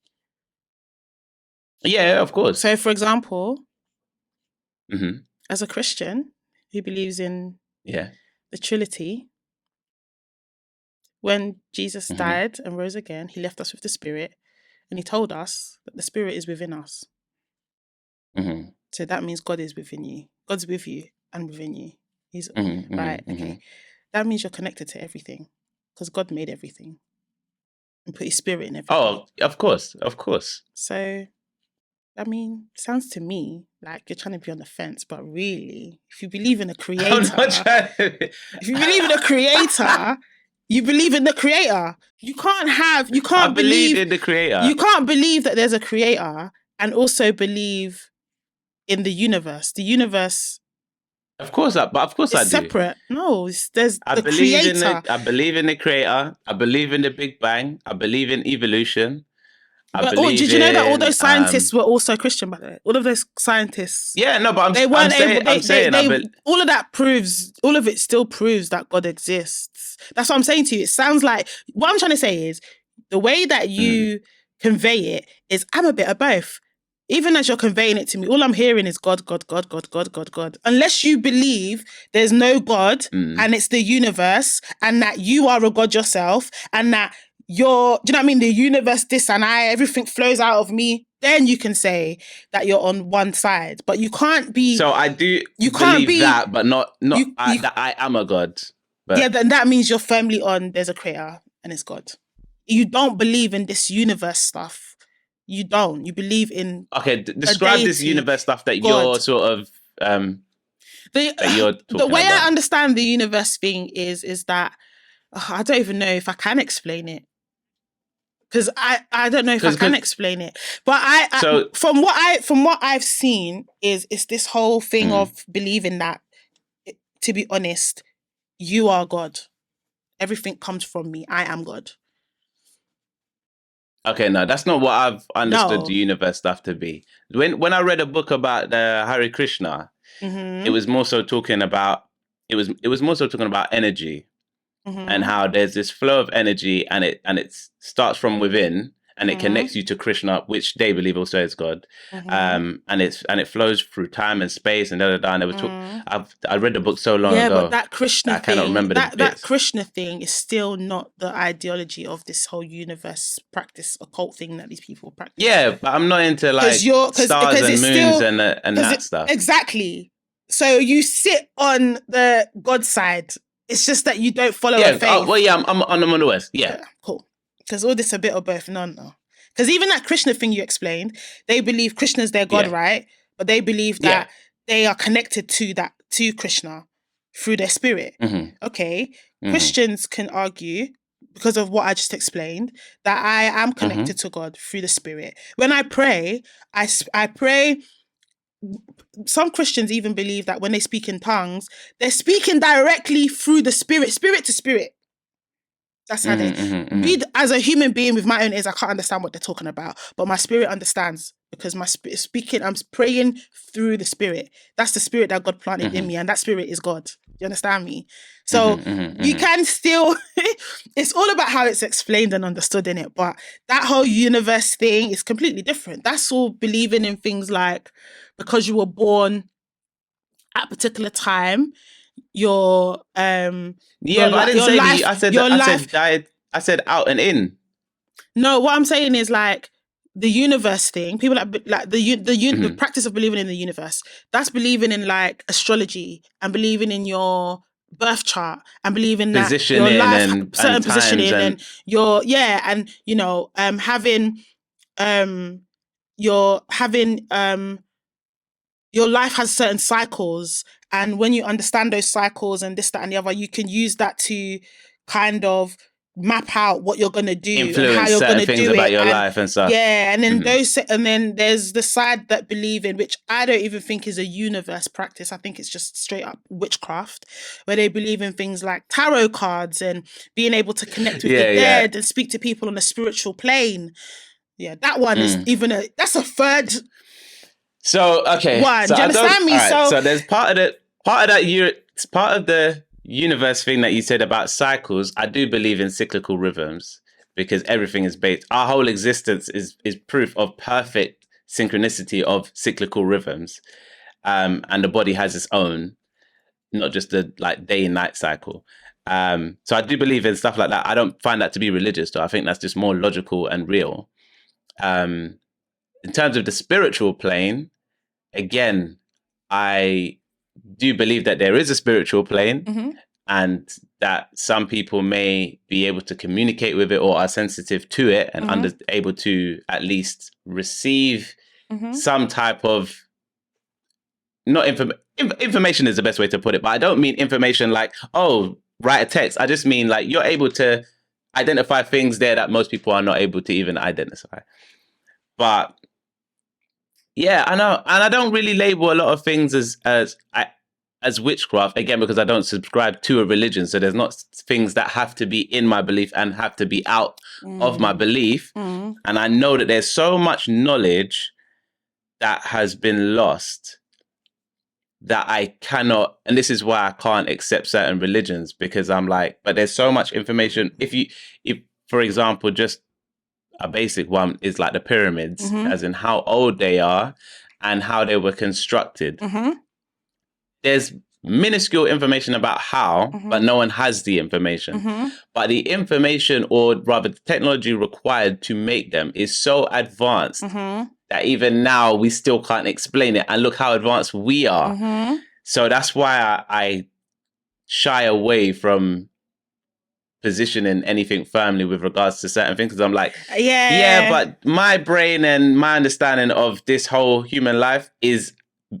Yeah, of course. So, for example, as a Christian who believes in the Trinity, when Jesus died and rose again, he left us with the Spirit, and he told us that the Spirit is within us. So that means God is within you. God's with you and within you. He's right. Okay. That means you're connected to everything because God made everything and put his spirit in everything. Oh, of course. So, I mean, sounds to me like you're trying to be on the fence, but really, if you believe in a creator, if you believe in a creator, you believe in the creator. You can't believe in the creator. You can't believe that there's a creator and also believe in the universe. The universe, of course I do. Separate. No, there's the creator. I believe in the creator. I believe in the Big Bang. I believe in evolution. Did you know that all those scientists were also Christian, by the way? All of those scientists. Yeah, no, but all of it still proves that God exists. That's what I'm saying to you. It sounds like, what I'm trying to say is, the way that you convey it is, I'm a bit of both. even as you're conveying it to me, all I'm hearing is God, God, God, God, God, God, God. Unless you believe there's no God and it's the universe and that you are a God yourself and that do you know what I mean? The universe, this and everything flows out of me. Then you can say that you're on one side, but you can't be. So I do you can't believe be, that, but not you- that I am a God. But yeah, then that means you're firmly on there's a creator and it's God. You don't believe in this universe stuff. You don't. You believe in okay, describe this deity, universe stuff that God. you're sort of that you're talking the way about. I understand the universe thing is that I don't even know if I can explain it. Because I don't know if I can explain it, but So- from what I've seen is it's this whole thing of believing that, to be honest, you are God. Everything comes from me. I am God. Okay, no, that's not what I've understood No. the universe stuff to be. When I read a book about Hare Krishna, it was more so talking about energy and how there's this flow of energy and it starts from within and it connects you to Krishna, which they believe also is God. And it flows through time and space and and there was I read the book so long ago. Yeah, but that Krishna I cannot thing, remember the that bits. Krishna thing is still not the ideology of this whole universe practice, occult thing that these people practice. Yeah, but I'm not into like stars and moons and that stuff. Exactly. So you sit on the God side. It's just that you don't follow a faith. I'm on the West. Yeah. Cool. Because all this a bit of both. No. Because even that Krishna thing you explained, they believe Krishna's their God, right? But they believe that they are connected to Krishna through their spirit. Okay. Christians can argue, because of what I just explained, that I am connected to God through the spirit. When I pray, I pray. Some Christians even believe that when they speak in tongues, they're speaking directly through the spirit to spirit. That's how they as a human being with my own ears, I can't understand what they're talking about, but my spirit understands because my spirit is speaking. I'm praying through the spirit. That's the spirit that God planted in me, and that spirit is God. Do you understand me? So you can still. It's all about how it's explained and understood in it, but that whole universe thing is completely different. That's all believing in things like because you were born at a particular time. Your but I didn't say life, I said died. I said out and in. No, what I'm saying is like the universe thing. People like the practice of believing in the universe. That's believing in like astrology and believing in your birth chart and believing that your life certain positioning and your and you know having your life has certain cycles, and when you understand those cycles and this, that, and the other, you can use that to kind of map out what you're gonna do, influence and how you're certain gonna things do about it, your life and stuff. Yeah, and then and then there's the side that believe in, which I don't even think is a universe practice. I think it's just straight up witchcraft, where they believe in things like tarot cards and being able to connect with the dead and speak to people on a spiritual plane. Yeah, that one is that's a third. So okay, one. So do you understand me? Right, so there's part of the universe thing that you said about cycles. I do believe in cyclical rhythms because everything is based. Our whole existence is proof of perfect synchronicity of cyclical rhythms, and the body has its own, not just the like day and night cycle. So I do believe in stuff like that. I don't find that to be religious, though. I think that's just more logical and real. In terms of the spiritual plane, again, I do believe that there is a spiritual plane and that some people may be able to communicate with it or are sensitive to it and able to at least receive some type of information is the best way to put it, but I don't mean information like, oh, write a text. I just mean like you're able to identify things there that most people are not able to even identify. But yeah, I know, and I don't really label a lot of things as witchcraft, again, because I don't subscribe to a religion. So there's not things that have to be in my belief and have to be out of my belief. And I know that there's so much knowledge that has been lost that I cannot, and this is why I can't accept certain religions, because I'm like, but there's so much information. If for example, just a basic one is like the pyramids, Mm-hmm. as in how old they are and how they were constructed. Mm-hmm. There's minuscule information about how, but no one has the information. Mm-hmm. But the information, or rather the technology required to make them, is so advanced that even now we still can't explain it. And look how advanced we are. Mm-hmm. So that's why I shy away from positioning anything firmly with regards to certain things, because I'm like, yeah, but my brain and my understanding of this whole human life is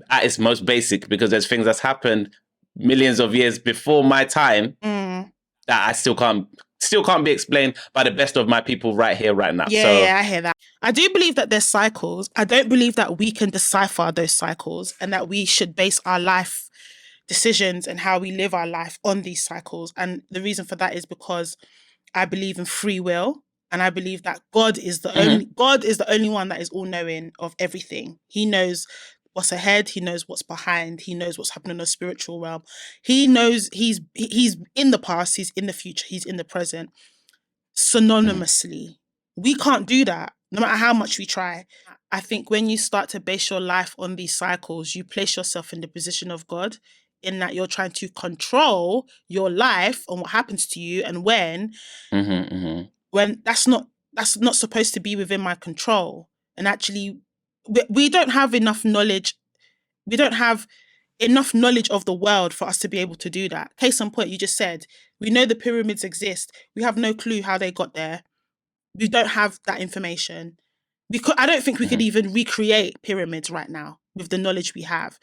at its most basic, because there's things that's happened millions of years before my time that I still can't be explained by the best of my people right here, right now. Yeah, I hear that. I do believe that there's cycles. I don't believe that we can decipher those cycles, and that we should base our life decisions and how we live our life on these cycles. And the reason for that is because I believe in free will, and I believe that God is the only one that is all knowing of everything. He knows what's ahead, he knows what's behind, he knows what's happening in the spiritual realm. He knows he's in the past, he's in the future, he's in the present, synonymously. We can't do that, no matter how much we try. I think when you start to base your life on these cycles, you place yourself in the position of God, in that you're trying to control your life and what happens to you and when that's not supposed to be within my control. And actually, we don't have enough knowledge. We don't have enough knowledge of the world for us to be able to do that. Case in point, you just said, we know the pyramids exist. We have no clue how they got there. We don't have that information. I don't think we could even recreate pyramids right now with the knowledge we have.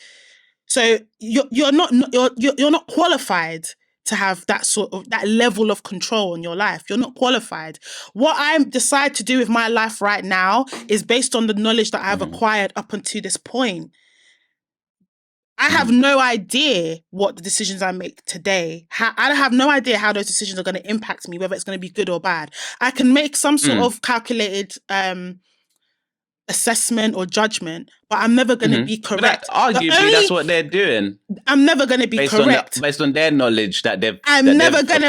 So you're not qualified to have that level of control in your life. You're not qualified. What I decide to do with my life right now is based on the knowledge that I've acquired up until this point. I have no idea what the decisions I make today. I have no idea how those decisions are going to impact me, whether it's going to be good or bad. I can make some sort of calculated assessment or judgment, but I'm never going to be correct. Arguably, that's what they're doing. I'm never going to be correct based on their knowledge that they've. I'm never going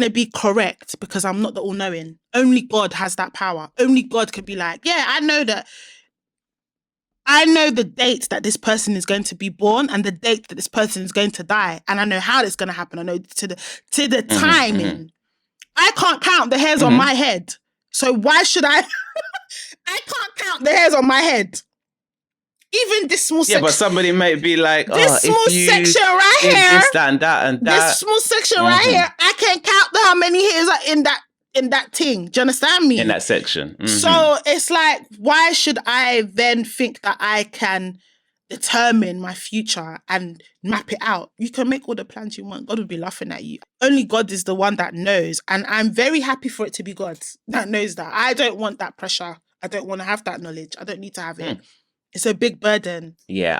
to be correct, because I'm not the all-knowing. Only God has that power. Only God could be like, yeah, I know the date that this person is going to be born and the date that this person is going to die, and I know how it's going to happen. I know to the timing. I can't count the hairs on my head, so why should I? I can't count the hairs on my head. Even this small section. Yeah, but somebody might be like, this small section right here, this, that, and that, and that. This small section right here, I can't count how many hairs are in that thing. Do you understand me? In that section. So it's like, why should I then think that I can determine my future and map it out? You can make all the plans you want. God will be laughing at you. Only God is the one that knows. And I'm very happy for it to be God that knows that. I don't want that pressure. I don't want to have that knowledge. I don't need to have it. It's a big burden. Yeah,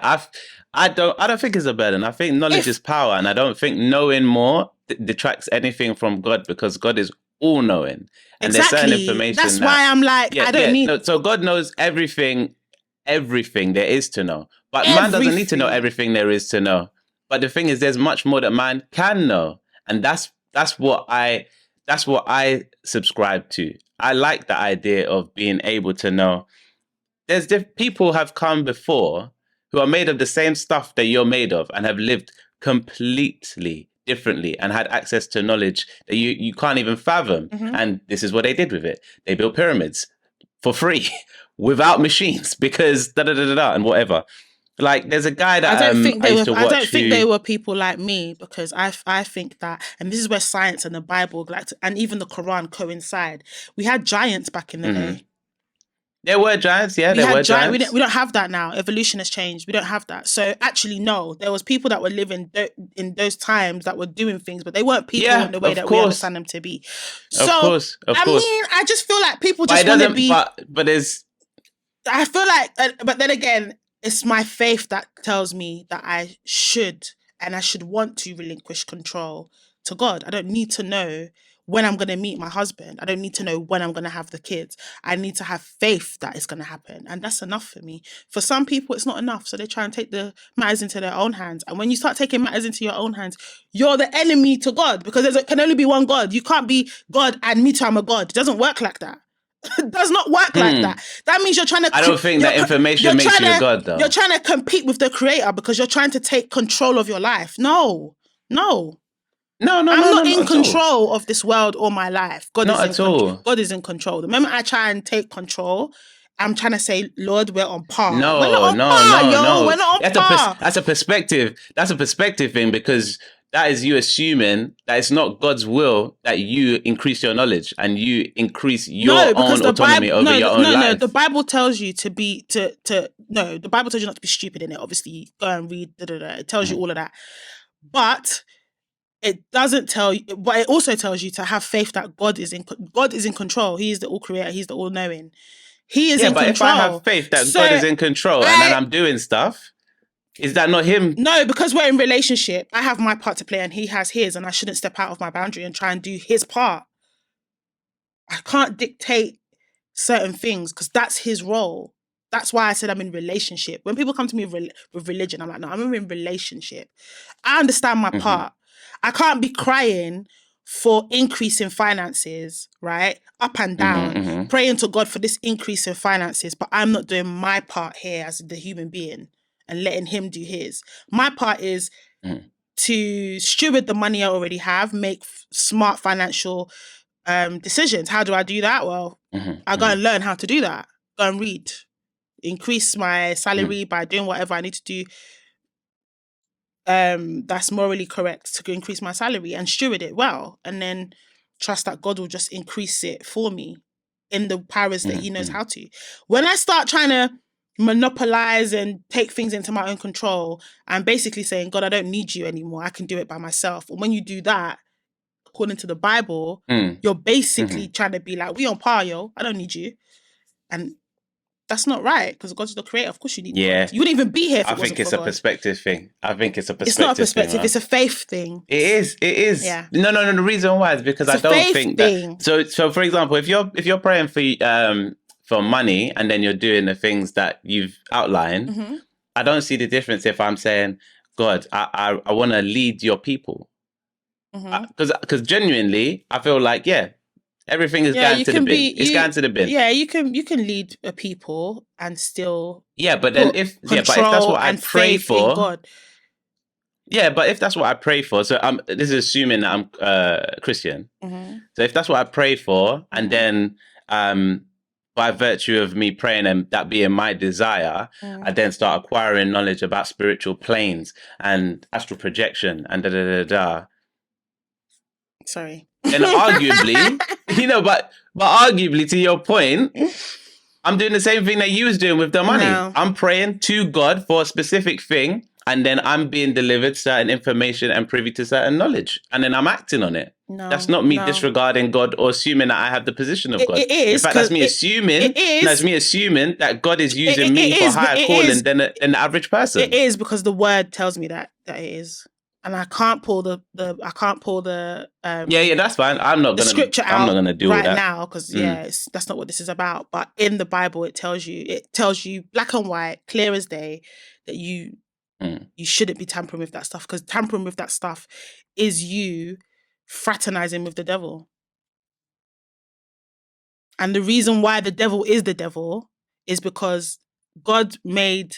I don't think it's a burden. I think knowledge is power, and I don't think knowing more detracts anything from God, because God is all knowing. And there's certain information. That's why I'm like, I don't need. No, so God knows everything there is to know. But man doesn't need to know everything there is to know. But the thing is, there's much more that man can know, and that's what I subscribe to. I like the idea of being able to know. There's people have come before who are made of the same stuff that you're made of and have lived completely differently and had access to knowledge that you can't even fathom. And this is what they did with it. They built pyramids for free without machines, because and whatever. Like, there's a guy that I used to watch. I don't think they were people like me, because I think that, and this is where science and the Bible, and even the Quran coincide. We had giants back in the day. There were giants, yeah. There were giants. We don't have that now. Evolution has changed. We don't have that. So actually, no, there was people that were living in those times that were doing things, but they weren't people in the way that we understand them to be. So, of course. I mean, I just feel like people just want to be. But there's. I feel like, but then again, it's my faith that tells me that I should want to relinquish control to God. I don't need to know when I'm going to meet my husband. I don't need to know when I'm going to have the kids. I need to have faith that it's going to happen. And that's enough for me. For some people, it's not enough. So they try and take the matters into their own hands. And when you start taking matters into your own hands, you're the enemy to God, because there can only be one God. You can't be God and me too, I'm a God. It doesn't work like that. It does not work like that. That means you're trying to... I don't think that information makes you a god, though. You're trying to compete with the creator because you're trying to take control of your life. No. I'm not in control of this world or my life. God is in control. The moment I try and take control, I'm trying to say, Lord, we're on par. No. We're not on par. That's a perspective. That's a perspective thing, because that is you assuming that it's not God's will that you increase your knowledge and you increase your own autonomy over your own life. No, the Bible tells you the Bible tells you not to be stupid in it. Obviously, go and read, it tells you all of that. But it doesn't tell you, but it also tells you to have faith that God is in control. He is the all creator. He's the all knowing. He is in control. Yeah, but if I have faith that God is in control and then I'm doing stuff, is that not him? No, because we're in relationship. I have my part to play and he has his, and I shouldn't step out of my boundary and try and do his part. I can't dictate certain things because that's his role. That's why I said I'm in relationship. When people come to me with religion, I'm like, no, I'm in relationship. I understand my part. I can't be crying for increase in finances, right? Up and down, praying to God for this increase in finances, but I'm not doing my part here as the human being and letting him do his. My part is to steward the money I already have, make smart financial decisions. How do I do that? Well, I go and learn how to do that. Go and read. Increase my salary by doing whatever I need to do. That's morally correct to increase my salary and steward it well, and then trust that God will just increase it for me in the powers that he knows how to. When I start trying to monopolize and take things into my own control, I'm basically saying, God, I don't need you anymore. I can do it by myself. And when you do that, according to the Bible, you're basically trying to be like, we on par, yo. I don't need you. And that's not right, because God's the creator. Of course you need God. You wouldn't even be here if it wasn't for God. I think it's a perspective thing. It's not a perspective, it's a faith thing. It is. Yeah. No. The reason why is because I don't think that... So for example, if you're praying for money and then you're doing the things that you've outlined, I don't see the difference if I'm saying, God, I want to lead your people. Because genuinely, I feel like, everything is going to the bin. It's going to the bin. Yeah, you can lead a people and still. Yeah, but then if that's what I pray for, God. Yeah, but if that's what I pray for, so this is assuming that I'm Christian. So if that's what I pray for, and then by virtue of me praying and that being my desire, I then start acquiring knowledge about spiritual planes and astral projection and Sorry. And arguably, but arguably, to your point, I'm doing the same thing that you was doing with the money. No. I'm praying to God for a specific thing, and then I'm being delivered certain information and privy to certain knowledge, and then I'm acting on it. No, that's not me disregarding God or assuming that I have the position of God. It is. In fact, that's me assuming. That's me assuming that God is using me for higher calling than the average person. It is, because the word tells me that it is. And I can't pull the that's fine. I'm not gonna scripture out. I'm not gonna do right that now, because that's not what this is about. But in the Bible, it tells you black and white, clear as day, that you shouldn't be tampering with that stuff, because tampering with that stuff is you fraternizing with the devil. And the reason why the devil is because God made,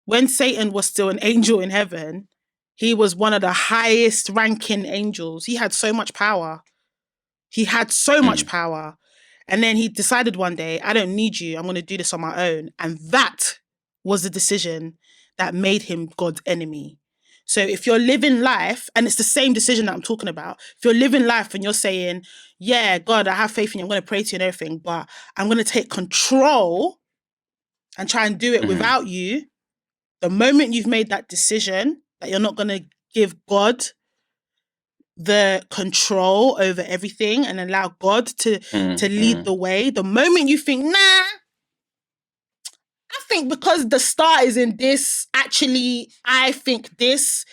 when Satan was still an angel in heaven, he was one of the highest ranking angels. He had so much power. And then he decided one day, I don't need you. I'm going to do this on my own. And that was the decision that made him God's enemy. So if you're living life, and it's the same decision that I'm talking about, if you're living life and you're saying, yeah, God, I have faith in you, I'm going to pray to you and everything, but I'm going to take control and try and do it without you, the moment you've made that decision, that you're not going to give God the control over everything and allow God to lead the way. The moment you think, I think because the star is in this, actually, I think this,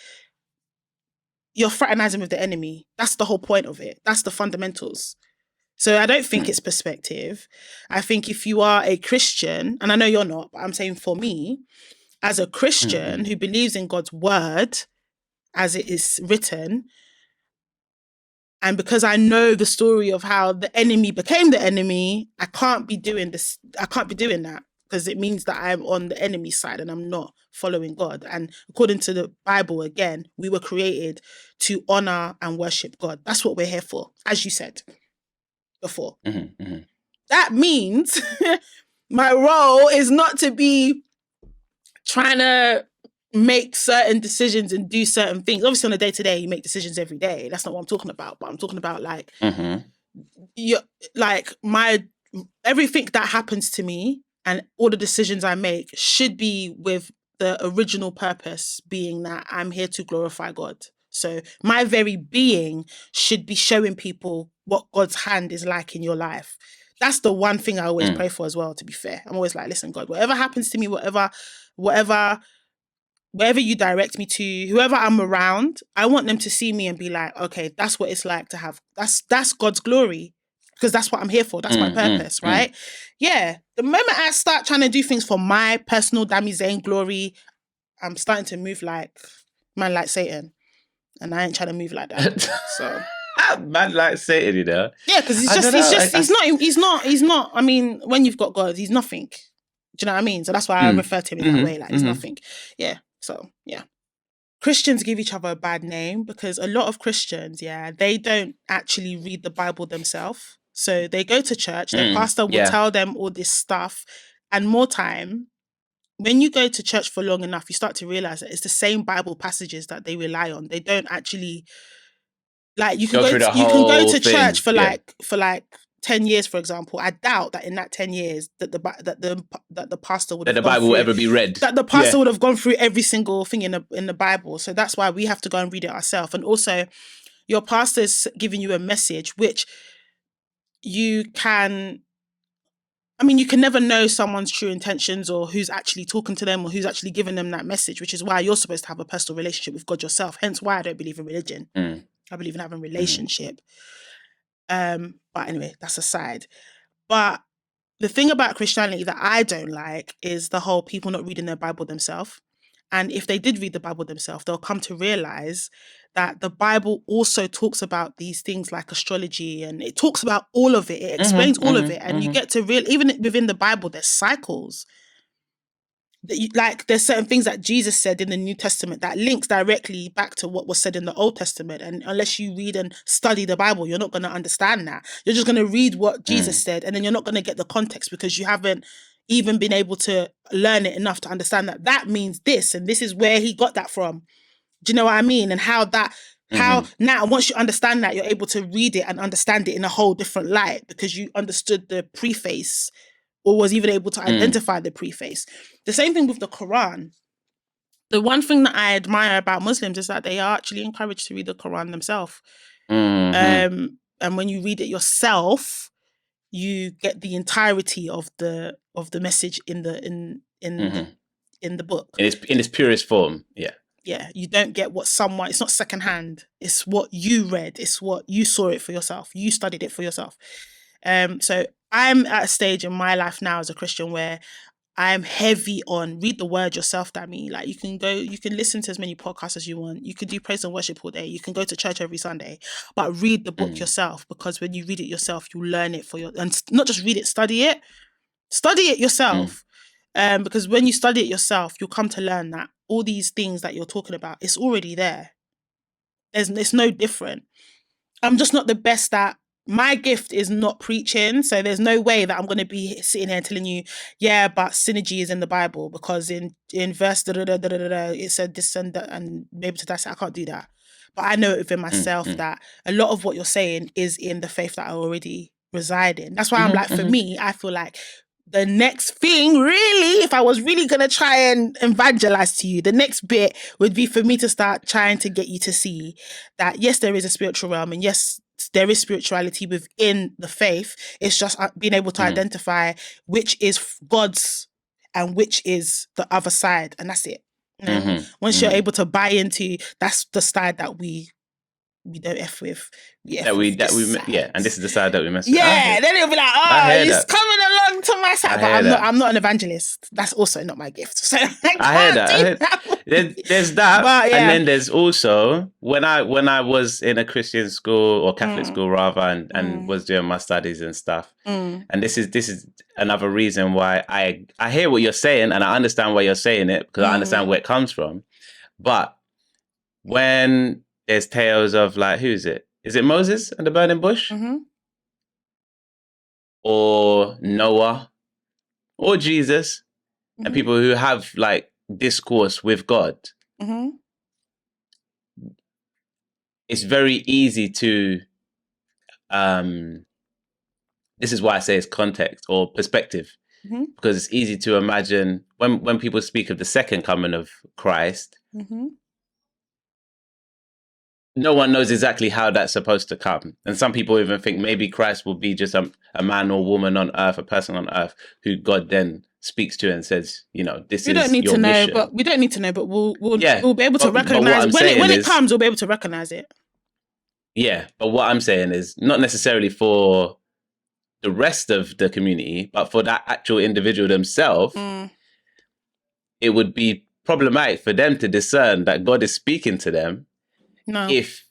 you're fraternizing with the enemy. That's the whole point of it. That's the fundamentals. So I don't think it's perspective. I think if you are a Christian, and I know you're not, but I'm saying for me, as a Christian who believes in God's word as it is written, And because I know the story of how the enemy became the enemy, I can't be doing this. I can't be doing that because it means that I'm on the enemy side and I'm not following God. And according to the Bible, again, we were created to honor and worship God. That's what we're here for, as you said before. That means my role is not to be trying to make certain decisions and do certain things. Obviously, on a day-to-day, you make decisions every day. That's not what I'm talking about. But I'm talking about like, everything that happens to me and all the decisions I make should be with the original purpose being that I'm here to glorify God. So my very being should be showing people what God's hand is like in your life. That's the one thing I always pray for as well, to be fair. I'm always like, listen, God, whatever happens to me, wherever you direct me to, whoever I'm around, I want them to see me and be like, okay, that's what it's like to have, that's God's glory, because that's what I'm here for. That's my purpose, right? Yeah. The moment I start trying to do things for my personal Dami Zayn glory, I'm starting to move like man like Satan. And I ain't trying to move like that. So man like Satan, you know? Yeah, because he's not, I mean, when you've got God, he's nothing. Do you know what I mean? So that's why I refer to him in that way, like he's nothing. Yeah. So, yeah. Christians give each other a bad name because a lot of Christians, they don't actually read the Bible themselves. So they go to church, their pastor will tell them all this stuff. And more time, when you go to church for long enough, you start to realize that it's the same Bible passages that they rely on. They don't actually, like, you can go to church for like 10 years, for example. I doubt that in that 10 years that the pastor would have the Bible will ever be read. That the pastor would have gone through every single thing in the Bible. So that's why we have to go and read it ourselves. And also, your pastor's giving you a message which you can never know someone's true intentions or who's actually talking to them or who's actually giving them that message, which is why you're supposed to have a personal relationship with God yourself. Hence why I don't believe in religion. I believe in having a relationship. But anyway, that's aside. But the thing about Christianity that I don't like is the whole people not reading their Bible themselves. And if they did read the Bible themselves, they'll come to realize that the Bible also talks about these things like astrology, and it talks about all of it. It explains all of it. And you get to even within the Bible, there's cycles. Like there's certain things that Jesus said in the New Testament that links directly back to what was said in the Old Testament. And unless you read and study the Bible, you're not going to understand that. You're just going to read what Jesus said, and then you're not going to get the context because you haven't even been able to learn it enough to understand that that means this, and this is where he got that from. Do you know what I mean? And how now once you understand that, you're able to read it and understand it in a whole different light because you understood the preface or was even able to identify the preface. The same thing with the Quran. The one thing that I admire about Muslims is that they are actually encouraged to read the Quran themselves. And when you read it yourself, you get the entirety of the message in the book. In its purest form, yeah. Yeah, you don't get what someone, it's not secondhand. It's what you read. It's what you saw it for yourself. You studied it for yourself. So I'm at a stage in my life now as a Christian where I'm heavy on read the word yourself, Dami. Like you can listen to as many podcasts as you want. You can do praise and worship all day. You can go to church every Sunday, but read the book yourself, because when you read it yourself, you learn it and not just read it, study it yourself. Because when you study it yourself, you'll come to learn that all these things that you're talking about, it's already there. It's no different. I'm just not the best at, my gift is not preaching, so there's no way that I'm going to be sitting here telling you, yeah, but synergy is in the Bible because in verse it said this and that, and maybe to that, I can't do that. But I know within myself that a lot of what you're saying is in the faith that I already reside in. That's why I'm like, for me, I feel like the next thing, really, if I was really going to try and evangelize to you, the next bit would be for me to start trying to get you to see that, yes, there is a spiritual realm, and yes, there is spirituality within the faith. It's just being able to identify which is God's and which is the other side. And that's it. Once you're able to buy into, that's the side that we we don't F with. We F That with this side. yeah, and this is the side that we mess with. Yeah, then it'll be like, oh, he's coming along to my side. But I'm not an evangelist. That's also not my gift. So I hear that. There's that. But, yeah. And then there's also when I was in a Christian school or Catholic school rather and was doing my studies and stuff. And this is another reason why I hear what you're saying and I understand why you're saying it because I understand where it comes from. But when there's tales of like, who is it? Is it Moses and the burning bush? Mm-hmm. Or Noah? Or Jesus? And people who have like discourse with God. Mm-hmm. It's very easy to, this is why I say it's context or perspective. Because it's easy to imagine when people speak of the second coming of Christ, no one knows exactly how that's supposed to come. And some people even think maybe Christ will be just a man or woman on earth, a person on earth who God then speaks to and says, you know, this is your mission. We don't need to know, but we'll be able to recognize when it comes, we'll be able to recognize it. Yeah. But what I'm saying is not necessarily for the rest of the community, but for that actual individual themselves, it would be problematic for them to discern that God is speaking to them. No. If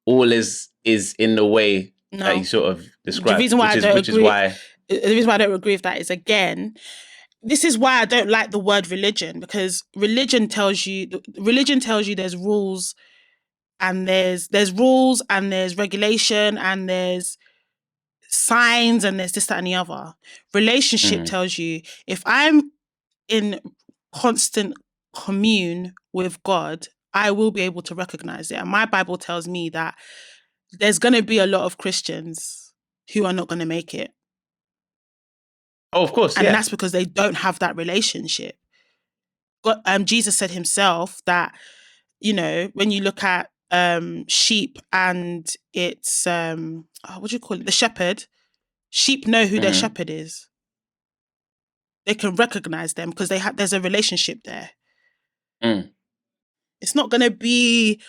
all is in the way that you sort of described, the reason why I don't agree with that is, again, this is why I don't like the word religion, because religion tells you there's rules and there's rules and there's regulation and there's signs and there's this, that, and the other. Relationship tells you if I'm in constant commune with God, I will be able to recognize it. And my Bible tells me that there's going to be a lot of Christians who are not going to make it. Oh, of course. And that's because they don't have that relationship. God, Jesus said himself that, you know, when you look at sheep and it's, what do you call it? The shepherd. Sheep know who their shepherd is. They can recognize them because there's a relationship there. It's not going to be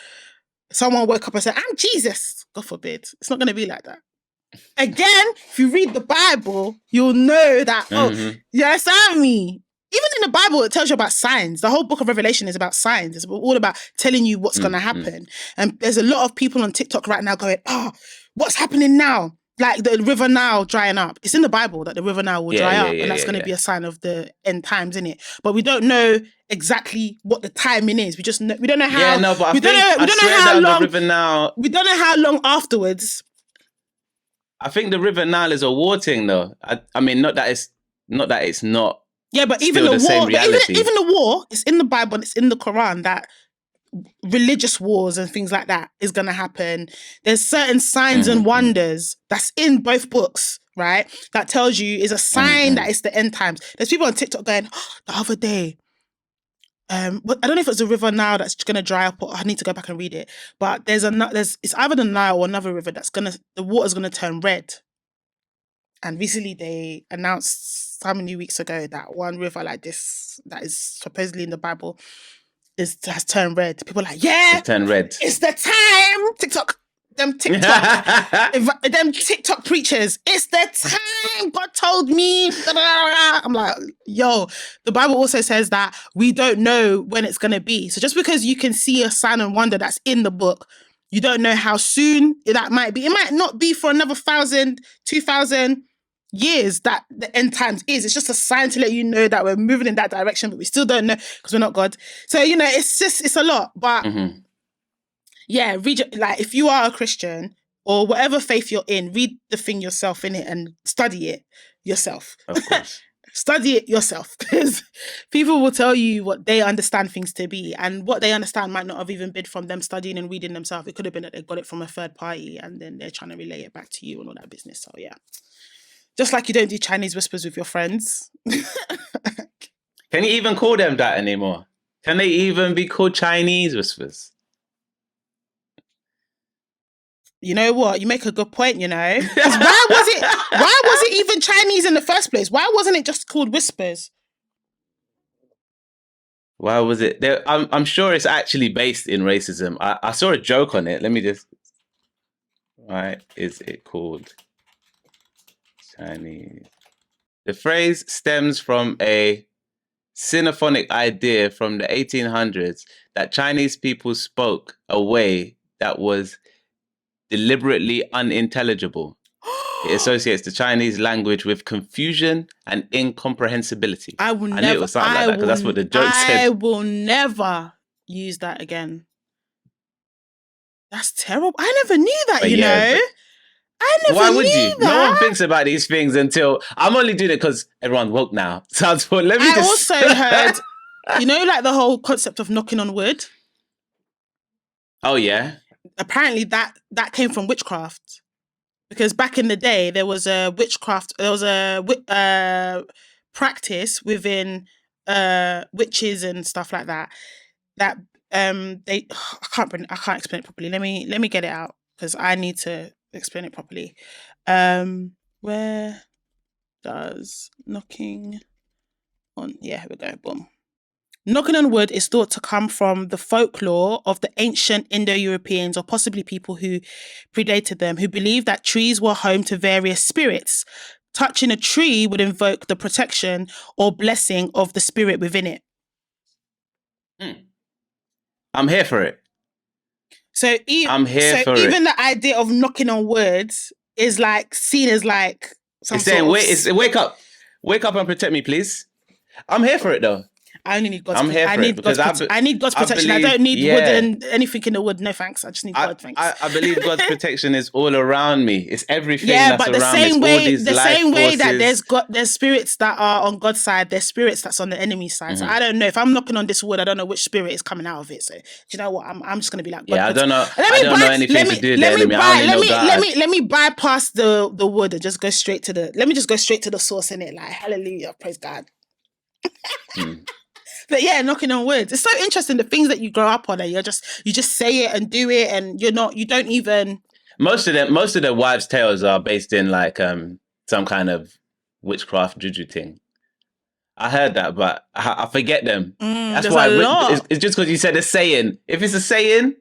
someone woke up and said, I'm Jesus. God forbid. It's not going to be like that. Again, if you read the Bible, you'll know that, you understand me? Even in the Bible, it tells you about signs. The whole book of Revelation is about signs. It's all about telling you what's going to happen. And there's a lot of people on TikTok right now going, what's happening now? Like the river Nile drying up. It's in the Bible that the river Nile will dry up, and that's going to be a sign of the end times, innit? But we don't know exactly what the timing is. We don't know how. Yeah, no, but we don't know how long. The river Nile. We don't know how long afterwards. I think the river Nile is a war thing, though. I mean, not that it's not. Yeah, but even the war, even the war, it's in the Bible, it's in the Quran that religious wars and things like that is going to happen. There's certain signs and wonders that's in both books, right? That tells you is a sign that it's the end times. There's people on TikTok going, the other day, I don't know if it's a river now that's going to dry up, or I need to go back and read it. But it's either the Nile or another river the water's going to turn red. And recently they announced how many weeks ago that one river like this that is supposedly in the Bible has turned red. People are like, it's turned red. It's the time. Them TikTok preachers. It's the time. God told me. I'm like, yo, the Bible also says that we don't know when it's going to be. So just because you can see a sign and wonder that's in the book, you don't know how soon that might be. It might not be for another 1,000, 2,000 years that the end times is. It's just a sign to let you know that we're moving in that direction, but we still don't know because we're not God. So, you know, it's a lot. But yeah, like if you are a Christian or whatever faith you're in, read the thing yourself in it and study it yourself. Of course. Study it yourself, because people will tell you what they understand things to be, and what they understand might not have even been from them studying and reading themselves. It could have been that they got it from a third party and then they're trying to relay it back to you and all that business. So yeah. Just like you don't do Chinese whispers with your friends. Can you even call them that anymore? Can they even be called Chinese whispers? You know what? You make a good point, you know. Why was it even Chinese in the first place? Why wasn't it just called whispers? Why was it there? I'm sure it's actually based in racism. I saw a joke on it. Let me just. Why is it called Chinese? The phrase stems from a sinophonic idea from the 1800s that Chinese people spoke a way that was deliberately unintelligible. It associates the Chinese language with confusion and incomprehensibility. I will knew never. it was something like that because that's what the joke I said. will never use that again. That's terrible. I never knew that. But you yeah, know. I never Why would knew you? that. No one thinks about these things until I'm only doing it because everyone's woke now. So I thought, let me I just. also heard, you know, like the whole concept of knocking on wood. Oh yeah. Apparently, that came from witchcraft, because back in the day there was a witchcraft. There was a practice within witches and stuff like that. That they I can't explain it properly. Let me get it out because I need to explain it properly. Where does knocking on? Yeah, here we go. Boom. Knocking on wood is thought to come from the folklore of the ancient Indo-Europeans, or possibly people who predated them, who believed that trees were home to various spirits. Touching a tree would invoke the protection or blessing of the spirit within it. I'm here for it. So I'm here for even it. the idea of knocking on wood is like seen as like some It's saying, sort of... wake up and protect me, please. I'm here for it though. I only need God's I'm here for it because I need God's protection. I believe- don't need yeah. wood and anything in the wood. No thanks. I just need God. Thanks. I believe God's protection is all around me. It's everything Yeah, that's but the around same me. It's all way, these the life same way that forces. there's spirits that are on God's side, there's spirits that's on the enemy's side. So I don't know if I'm knocking on this wood, I don't know which spirit is coming out of it. So do you know what? I'm just gonna be like, God, Yeah, I don't know. Let I don't know anything to do with the enemy. I only know God. let me bypass the wood and just go straight to the. Let me just go straight to the source in it. Like hallelujah, praise God. But yeah, knocking on wood. It's so interesting the things that you grow up on, and you just say it and do it, and you don't even. Most of their wives' tales are based in like some kind of witchcraft juju thing. I heard that, but I forget them. That's why it's just because you said a saying. If it's a saying,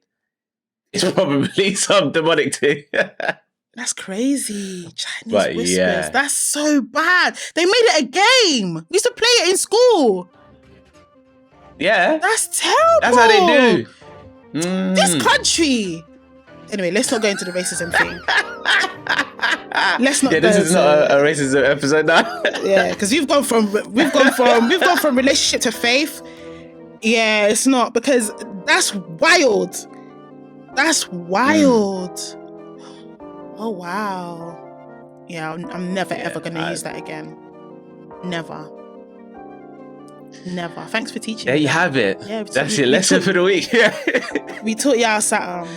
it's probably some demonic thing. That's crazy. Chinese But whispers. yeah. That's so bad. They made it a game. We used to play it in school. Yeah. That's terrible. That's how they do. This country. Anyway, let's not go into the racism thing. Let's not. Yeah, this is not a racism episode now. Yeah, because we've gone from relationship to faith. Yeah, it's not, because that's wild. That's wild. Oh wow. Yeah, I'm never ever gonna use that again. Never. Thanks for teaching. There you have it. Yeah, that's your lesson for the week. We taught y'all something.